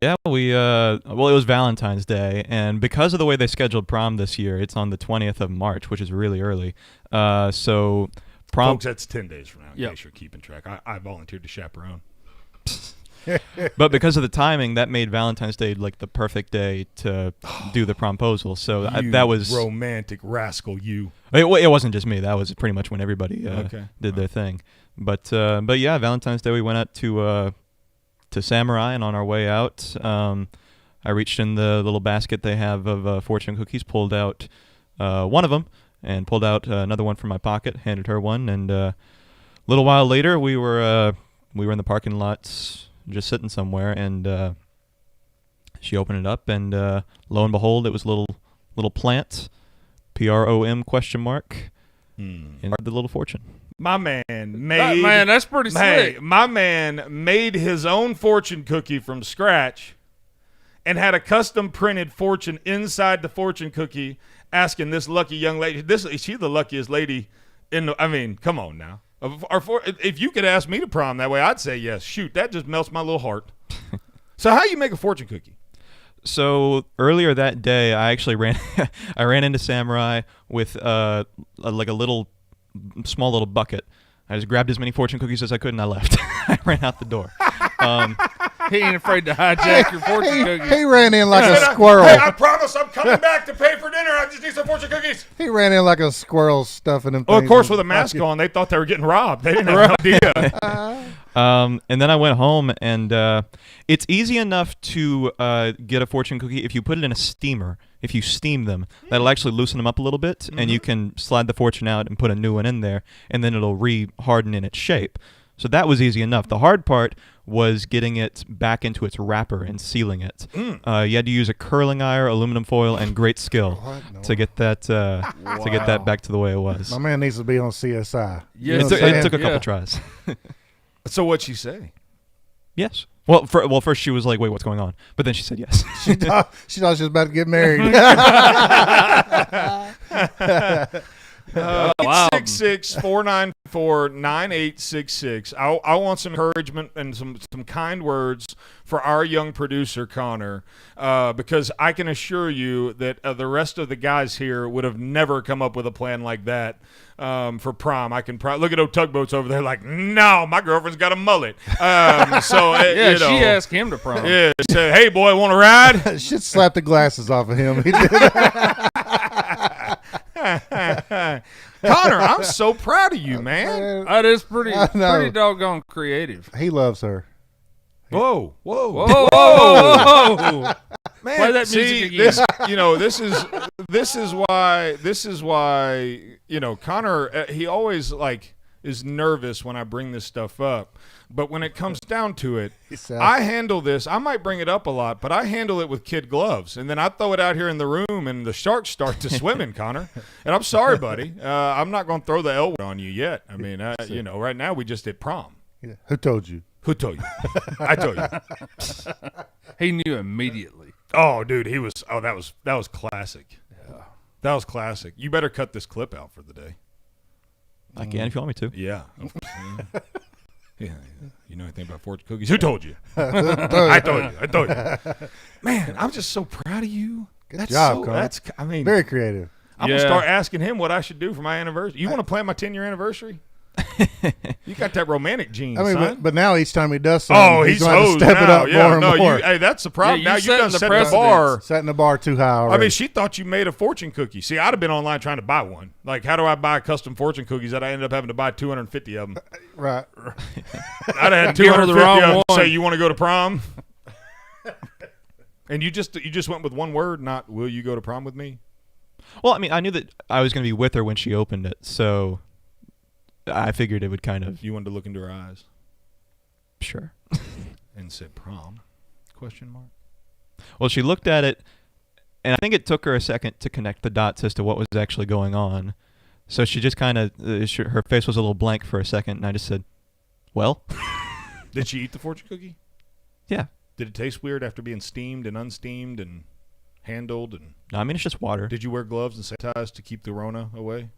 Yeah, it was Valentine's Day, and because of the way they scheduled prom this year, it's on the 20th of March, which is really early. So prom. Folks, that's 10 days from now, in case you're keeping track. I volunteered to chaperone. But because of the timing, that made Valentine's Day like the perfect day to do the promposal. So that was romantic rascal. You. It wasn't just me. That was pretty much when everybody did their thing. But yeah, Valentine's Day we went out to Samurai, and on our way out, I reached in the little basket they have of fortune cookies, pulled out one of them, and pulled out another one from my pocket, handed her one, and a little while later we were in the parking lot just sitting somewhere, and she opened it up, and lo and behold, it was a little plant, PROM ? And the little fortune. My man made that's pretty slick. My man made his own fortune cookie from scratch, and had a custom printed fortune inside the fortune cookie, asking this lucky young lady. She's the luckiest lady come on now. If you could ask me to prom that way, I'd say yes. Shoot, that just melts my little heart. So how you make a fortune cookie? So earlier that day, I actually ran into Samurai with a small little bucket. I just grabbed as many fortune cookies as I could, and I left. I ran out the door. He ain't afraid to hijack your fortune cookies. He ran in like a squirrel. Hey, I promise I'm coming back to pay for dinner. I just need some fortune cookies. He ran in like a squirrel stuffing them. Well, of course, with a mask on, they thought they were getting robbed. They didn't have an idea. And then I went home, and it's easy enough to get a fortune cookie if you put it in a steamer. If you steam them, that'll actually loosen them up a little bit, and you can slide the fortune out and put a new one in there, and then it'll re-harden in its shape. So that was easy enough. The hard part was getting it back into its wrapper and sealing it. You had to use a curling iron, aluminum foil, and great skill to get that to get that back to the way it was. My man needs to be on CSI. Yeah, it took a couple tries. So what'd she say? Yes. Well, first she was like, "Wait, what's going on?" But then she said yes. She thought she was about to get married. 866-494-9866. I want some encouragement and some kind words for our young producer, Connor, because I can assure you that the rest of the guys here would have never come up with a plan like that for prom. I can look at those tugboats over there like, no, my girlfriend's got a mullet. She asked him to prom. Yeah, she said, hey, boy, want to ride? She'd slap the glasses off of him. Connor, I'm so proud of you, man. That is pretty doggone creative. He loves her. Whoa. Man, play that music again. This is why Connor, he always is nervous when I bring this stuff up. But when it comes down to it, I handle this. I might bring it up a lot, but I handle it with kid gloves. And then I throw it out here in the room, and the sharks start to swimming, Connor. And I'm sorry, buddy. I'm not going to throw the L word on you yet. I mean, right now we just did prom. Yeah. Who told you? Who told you? I told you. He knew immediately. Oh, dude, he was. Oh, that was classic. Yeah, that was classic. You better cut this clip out for the day. I can if you want me to. Yeah. Yeah. You know anything about fortune cookies? Who told you? I told you. Man, I'm just so proud of you. Good job, Connor. I mean, very creative. I'm gonna start asking him what I should do for my anniversary. You want to plan my 10-year anniversary? You got that romantic gene, son. But now each time he does something, he's going to hosed step it now. up more and more. Hey, that's the problem. Yeah, now you've done set the bar. Setting the bar too high already. I mean, she thought you made a fortune cookie. See, I'd have been online trying to buy one. Like, how do I buy custom fortune cookies that I ended up having to buy 250 of them? Right. I'd have had 250 of them say, you want to go to prom? And you just went with one word, not will you go to prom with me? Well, I mean, I knew that I was going to be with her when she opened it, so I figured it would kind of... You wanted to look into her eyes? Sure. And said prom? Question mark. Well, she looked at it, and I think it took her a second to connect the dots as to what was actually going on. So she just kind of... her face was a little blank for a second, and I just said, well? Did she eat the fortune cookie? Yeah. Did it taste weird after being steamed and unsteamed and handled? And No, I mean, it's just water. Did you wear gloves and sanitize to keep the Rona away?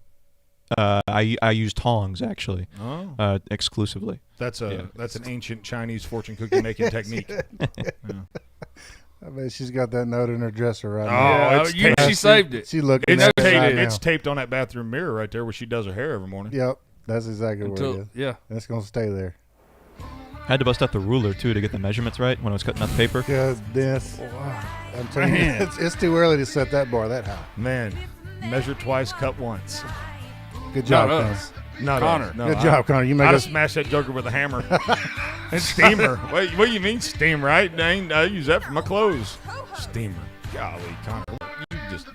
I used tongs, actually. Oh. Exclusively. That's an ancient Chinese fortune cookie making technique. Yeah. I bet she's got that note in her dresser right now. She saved it. She looked it's at it taped, right now. It's taped on that bathroom mirror right there where she does her hair every morning. Yep. That's exactly where it is. Yeah. That's going to stay there. I had to bust out the ruler, too, to get the measurements right when I was cutting out the paper. Goodness. I'm telling you, it's too early to set that bar that high. Man, measure twice, cut once. Good job, Not Connor. us. Not Connor. us. No, Good job, Connor. You I'd made have us. smashed that joker with a hammer. And steamer. What do you mean steamer? I use that for my clothes. Steamer. Golly, Connor.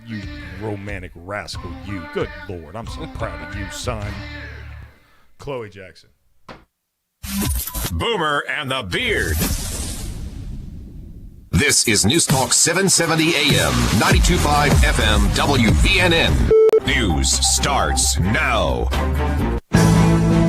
You romantic rascal, you. Good Lord, I'm so proud of you, son. Chloe Jackson. Boomer and the Beard. This is News Talk 770 AM, 92.5 FM, WVNN. News starts now.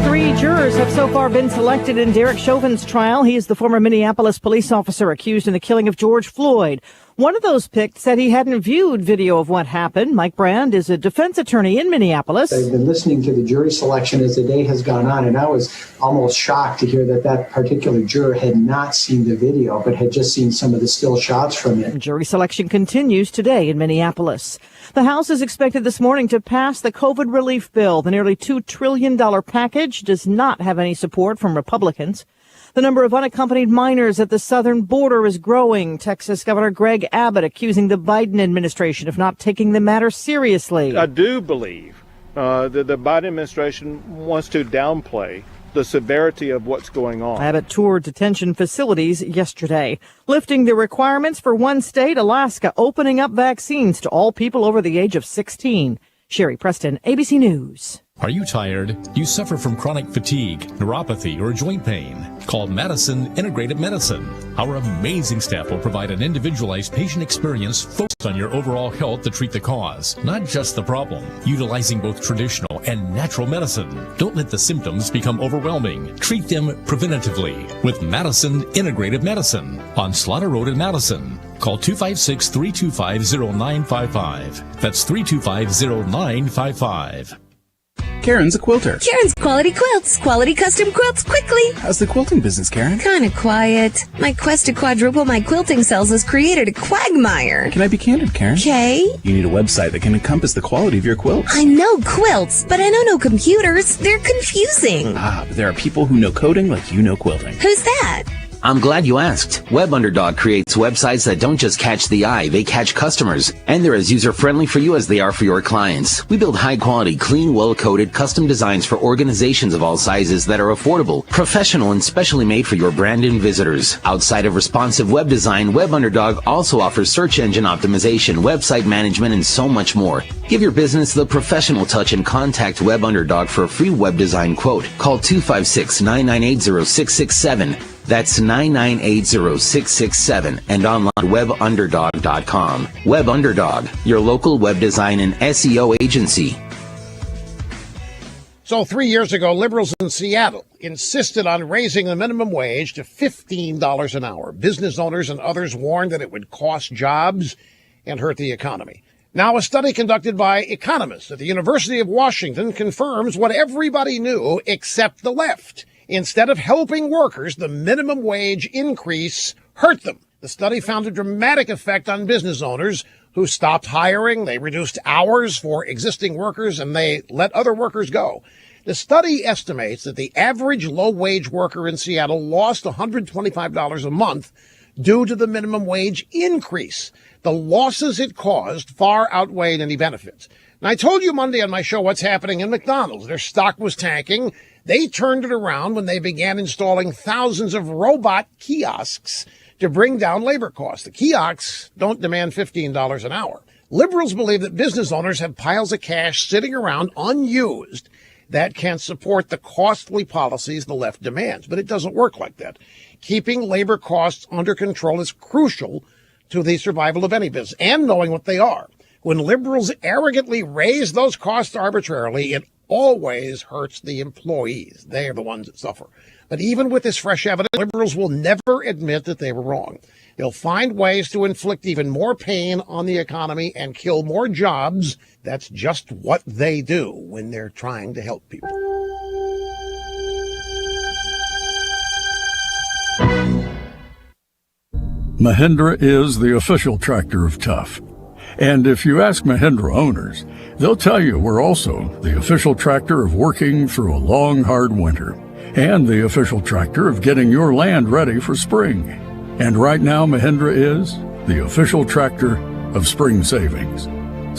3 jurors have so far been selected in Derek Chauvin's trial. He is the former Minneapolis police officer accused in the killing of George Floyd. One of those picked said he hadn't viewed video of what happened. Mike Brand is a defense attorney in Minneapolis. I've been listening to the jury selection as the day has gone on, and I was almost shocked to hear that particular juror had not seen the video, but had just seen some of the still shots from it. Jury selection continues today in Minneapolis. The House is expected this morning to pass the COVID relief bill. The nearly $2 trillion package does not have any support from Republicans. The number of unaccompanied minors at the southern border is growing. Texas Governor Greg Abbott accusing the Biden administration of not taking the matter seriously. I do believe that the Biden administration wants to downplay the severity of what's going on. Abbott toured detention facilities yesterday, lifting the requirements for one state, Alaska, opening up vaccines to all people over the age of 16. Sherry Preston, ABC News. Are you tired? Do you suffer from chronic fatigue, neuropathy, or joint pain? Call Madison Integrated Medicine. Our amazing staff will provide an individualized patient experience focused on your overall health to treat the cause, not just the problem. Utilizing both traditional and natural medicine. Don't let the symptoms become overwhelming. Treat them preventatively with Madison Integrated Medicine on Slaughter Road in Madison. Call 256-325-0955. That's 325-0955. Karen's a quilter. Karen's Quality Quilts. Quality custom quilts quickly. How's the quilting business, Karen? Kinda quiet. My quest to quadruple my quilting sales has created a quagmire. Can I be candid, Karen? Okay. You need a website that can encompass the quality of your quilts. I know quilts, but I know no computers. They're confusing. But there are people who know coding like you know quilting. Who's that? I'm glad you asked. WebUnderdog creates websites that don't just catch the eye, they catch customers. And they're as user-friendly for you as they are for your clients. We build high-quality, clean, well-coded, custom designs for organizations of all sizes that are affordable, professional, and specially made for your brand and visitors. Outside of responsive web design, WebUnderdog also offers search engine optimization, website management, and so much more. Give your business the professional touch and contact WebUnderdog for a free web design quote. Call 256-998-0667. That's 998-0667 and online at webunderdog.com. WebUnderdog, your local web design and SEO agency. So 3 years ago, liberals in Seattle insisted on raising the minimum wage to $15 an hour. Business owners and others warned that it would cost jobs and hurt the economy. Now, a study conducted by economists at the University of Washington confirms what everybody knew except the left. Instead of helping workers, the minimum wage increase hurt them. The study found a dramatic effect on business owners who stopped hiring. They reduced hours for existing workers and they let other workers go. The study estimates that the average low-wage worker in Seattle lost $125 a month due to the minimum wage increase. The losses it caused far outweighed any benefits. And I told you Monday on my show what's happening in McDonald's. Their stock was tanking. They turned it around when they began installing thousands of robot kiosks to bring down labor costs. The kiosks don't demand $15 an hour. Liberals believe that business owners have piles of cash sitting around unused that can support the costly policies the left demands. But it doesn't work like that. Keeping labor costs under control is crucial to the survival of any business, and knowing what they are. When liberals arrogantly raise those costs arbitrarily, it always hurts the employees. They are the ones that suffer. But even with this fresh evidence, liberals will never admit that they were wrong. They'll find ways to inflict even more pain on the economy and kill more jobs. That's just what they do when they're trying to help people. Mahindra is the official tractor of Tough. And if you ask Mahindra owners, they'll tell you we're also the official tractor of working through a long, hard winter, and the official tractor of getting your land ready for spring. And right now, Mahindra is the official tractor of spring savings.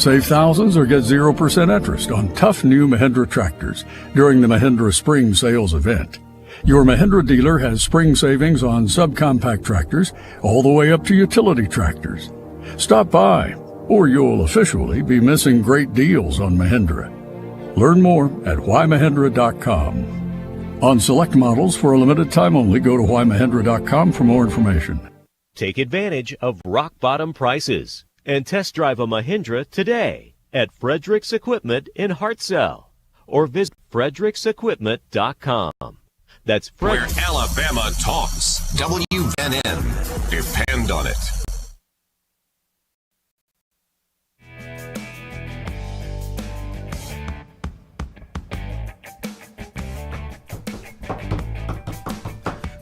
Save thousands or get 0% interest on tough new Mahindra tractors during the Mahindra Spring Sales event. Your Mahindra dealer has spring savings on subcompact tractors all the way up to utility tractors. Stop by, or you'll officially be missing great deals on Mahindra. Learn more at whymahindra.com. On select models for a limited time only, go to whymahindra.com for more information. Take advantage of rock bottom prices and test drive a Mahindra today at Fredericks Equipment in Hartselle or visit fredericks.equipment.com. That's where Alabama talks. WNN. Depend on it.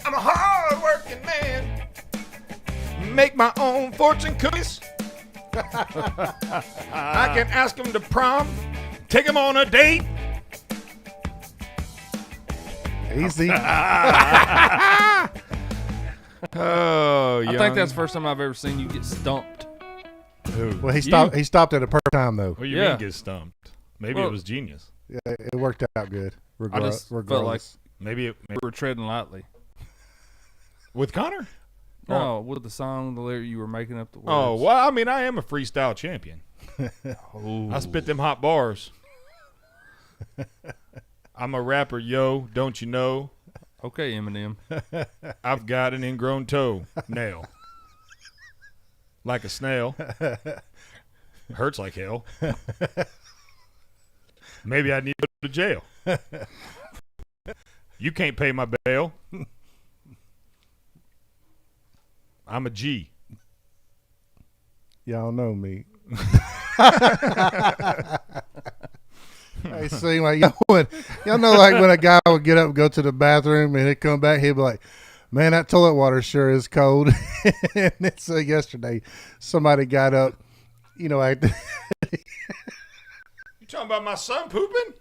I'm a hard-working man. Make my own fortune cookies. I can ask them to prom, take them on a date. Easy. Oh, I think that's the first time I've ever seen you get stumped. Well, he stopped. He stopped at a perfect time, though. What do you mean get stumped? Maybe it was genius. Yeah, it worked out good. I just felt like maybe we were treading lightly. With Connor? No, with the song, the lyric, you were making up the words. Oh, well, I mean, I am a freestyle champion. I spit them hot bars. I'm a rapper, yo, don't you know? Okay, Eminem. I've got an ingrown toe nail. Like a snail. Hurts like hell. Maybe I need to go to jail. You can't pay my bail. I'm a G. Y'all know me. I see, like y'all know, like when a guy would get up and go to the bathroom and he'd come back, he'd be like, "Man, that toilet water sure is cold." And then, so yesterday, somebody got up, you know, like. You talking about my son pooping?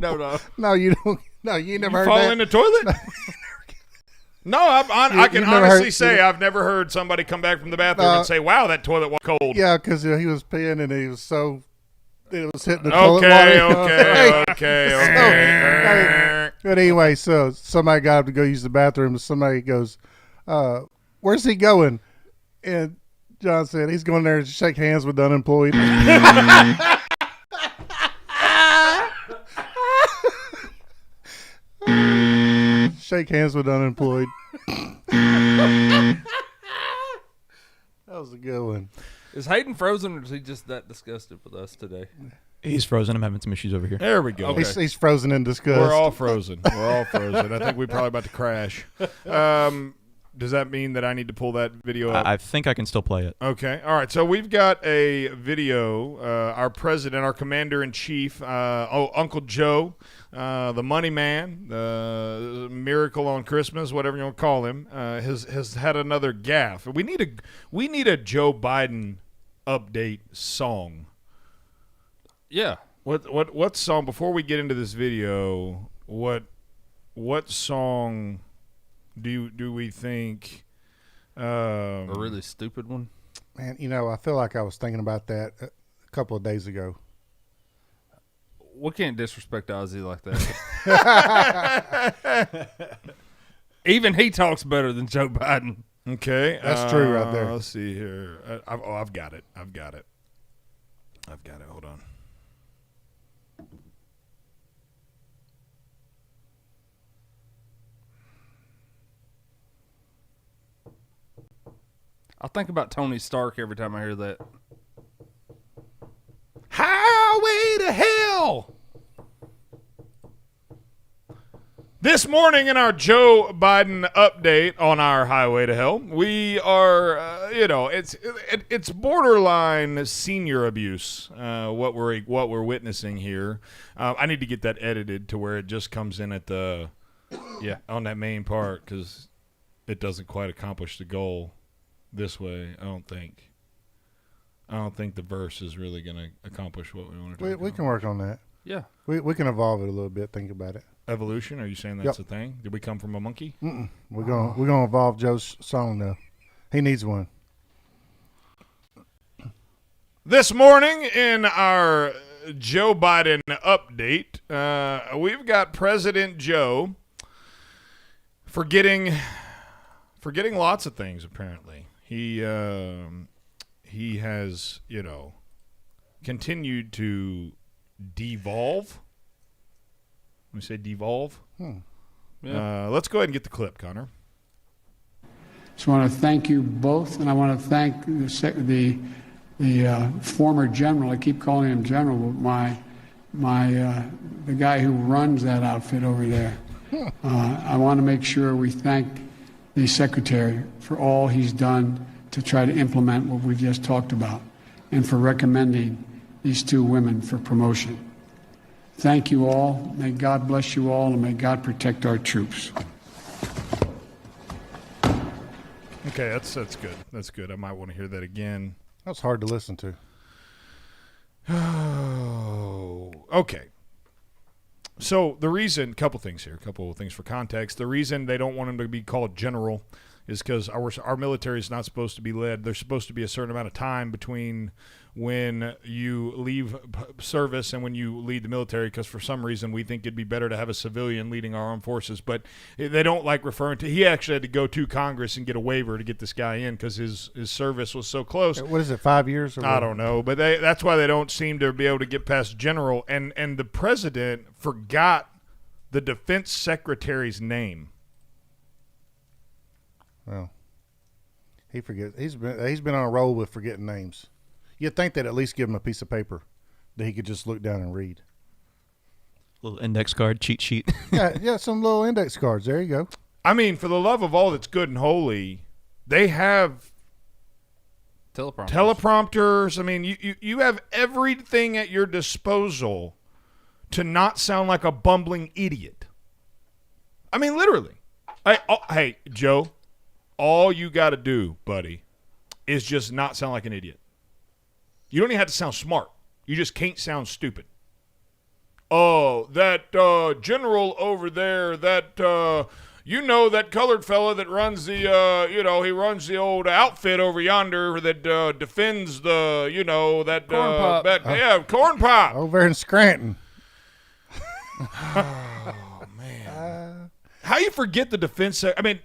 No, you don't. No, you never heard fall that. in the toilet? No, I can you've never honestly heard- say I've never heard somebody come back from the bathroom and say, "Wow, that toilet was cold." Yeah, because he was peeing and he was so it was hitting the toilet water. Okay. But anyway, so somebody got up to go use the bathroom, and somebody goes, "Where's he going?" And John said he's going there to shake hands with the unemployed. Shake hands with the unemployed. That was a good one. Is Hayden frozen, or is he just that disgusted with us today? He's frozen. I'm having some issues over here. There we go. Okay. He's frozen in disgust. We're all frozen. I think we're probably about to crash. Does that mean that I need to pull that video up? I think I can still play it. Okay. All right. So we've got a video. Our president, our commander-in-chief, Uncle Joe, the money man, the miracle on Christmas, whatever you want to call him, has had another gaffe. We need a Joe Biden update song. Yeah. What song, before we get into this video, what song do we think a really stupid one? Man, I feel like I was thinking about that a couple of days ago. We can't disrespect Ozzy like that. Even he talks better than Joe Biden. Okay. That's true right there. Let's see here. I've got it. Hold on. I think about Tony Stark every time I hear that. Highway to hell. This morning in our Joe Biden update on our Highway to Hell, we are, it's borderline senior abuse. What we're witnessing here. I need to get that edited to where it just comes in at on that main part, because it doesn't quite accomplish the goal this way. I don't think the verse is really going to accomplish what we want to do. We can work on that. Yeah. We can evolve it a little bit. Think about it. Evolution? Are you saying that's a thing? Did we come from a monkey? Mm-mm. We're gonna evolve Joe's song though. He needs one. This morning in our Joe Biden update, we've got President Joe forgetting lots of things. Apparently, he has continued to devolve. Let me say devolve. Yeah. Let's go ahead and get the clip, Connor. Just want to thank you both, and I want to thank the former general. I keep calling him general, but the guy who runs that outfit over there. I want to make sure we thank the secretary for all he's done to try to implement what we've just talked about, and for recommending these two women for promotion. Thank you all. May God bless you all, and may God protect our troops. Okay, that's good. That's good. I might want to hear that again. That's hard to listen to. Oh, okay. So the reason, couple things for context. The reason they don't want him to be called general is because our military is not supposed to be led. There's supposed to be a certain amount of time between when you leave service and when you lead the military, because for some reason we think it'd be better to have a civilian leading our armed forces. But they don't like referring to – he actually had to go to Congress and get a waiver to get this guy in because his service was so close. What is it, 5 years? I don't know. But that's why they don't seem to be able to get past general. And the president forgot the defense secretary's name. Well, he forgets. He's been on a roll with forgetting names. You'd think they'd at least give him a piece of paper that he could just look down and read. Little index card, cheat sheet. yeah, some little index cards. There you go. I mean, for the love of all that's good and holy, they have teleprompters. I mean, you have everything at your disposal to not sound like a bumbling idiot. I mean, literally. Hey, Joe, all you got to do, buddy, is just not sound like an idiot. You don't even have to sound smart. You just can't sound stupid. Oh, that general over there, that You know that colored fella that runs the, he runs the old outfit over yonder that defends the, that Corn Pop. Corn Pop over in Scranton. Oh man, how you forget the defense? I mean,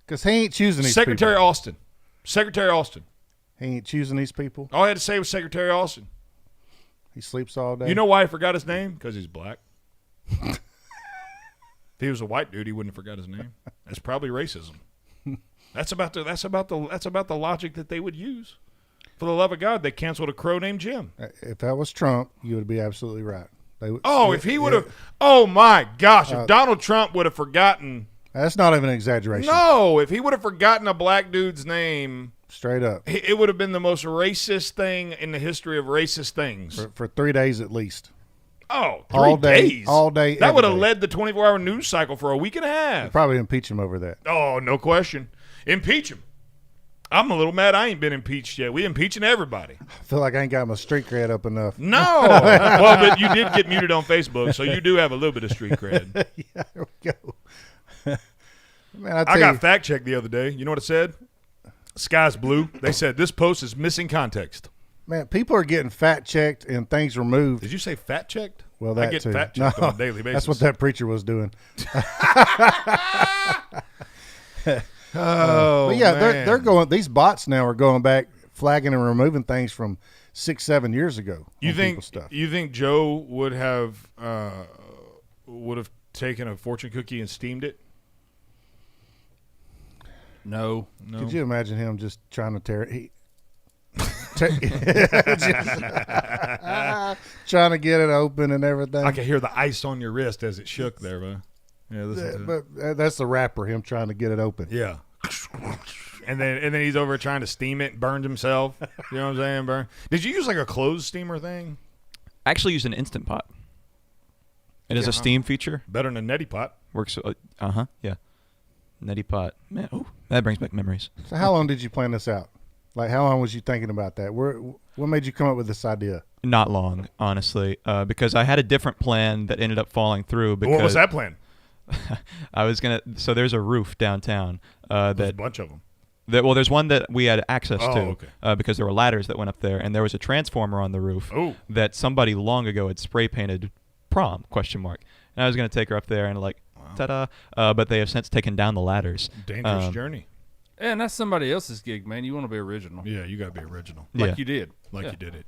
because he ain't choosing these Secretary people. Austin. Secretary Austin. He ain't choosing these people. All I had to say was Secretary Austin. He sleeps all day. You know why I forgot his name? Because he's black. If he was a white dude, he wouldn't have forgot his name. That's probably racism. That's about the logic that they would use. For the love of God, they canceled a crow named Jim. If that was Trump, you would be absolutely right. If he would have, oh my gosh, if Donald Trump would have forgotten. That's not even an exaggeration. No, if he would have forgotten a black dude's name. Straight up. It would have been the most racist thing in the history of racist things. For 3 days at least. Oh, all 3 day, days? All day, that would have day. led the 24-hour news cycle for a week and a half. They'd probably impeach him over that. Oh, no question. Impeach him. I'm a little mad I ain't been impeached yet. We impeaching everybody. I feel like I ain't got my street cred up enough. No. Well, but you did get muted on Facebook, so you do have a little bit of street cred. Yeah, there we go. Man, I got fact-checked the other day. You know what it said? Sky's blue. They said this post is missing context. Man, people are getting fact-checked and things removed. Did you say fact-checked? Well, that I get too. fact-checked on a daily basis. That's what that preacher was doing. But yeah, man. they're going. These bots now are going back, flagging and removing things from 6-7 years ago. You think Joe would have taken a fortune cookie and steamed it? No. Could you imagine him just trying to tear it? Trying to get it open and everything. I can hear the ice on your wrist as it shook there, man. Yeah, but that's the rapper, him trying to get it open. Yeah. And then he's over trying to steam it and burned himself. You know what I'm saying, Did you use like a closed steamer thing? I actually used an Instant Pot. It is a steam feature. Better than a neti pot. Works. Yeah. Neti pot. Man, that brings back memories. So how long did you plan this out? Like, how long was you thinking about that? What made you come up with this idea? Not long, honestly, because I had a different plan that ended up falling through. Because what was that plan? I was so there's a roof downtown. There's a bunch of them. There's one that we had access to okay. Because there were ladders that went up there, and there was a transformer on the roof that somebody long ago had spray painted prom ? And I was going to take her up there and ta-da! But they have since taken down the ladders. Dangerous journey. And that's somebody else's gig, man. You want to be original. Yeah, you got to be original. Like you did. You did it.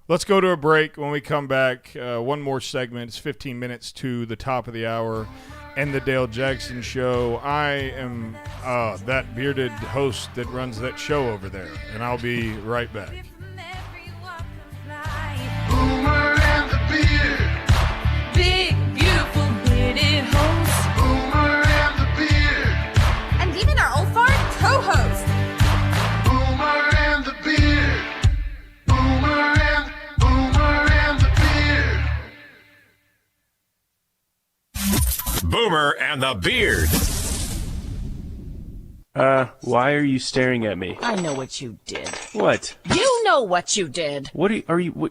Let's go to a break. When we come back, one more segment. It's 15 minutes to the top of the hour and the Dale Jackson Show. I am that bearded host that runs that show over there, and I'll be right back. Boomer and the Beard. Big, beautiful bearded host. Boomer and the Beard. And even our old fart co-host. Boomer and the Beard. Boomer and the Beard. Boomer and the Beard. Why are you staring at me? I know what you did. What? You know what you did. What are you?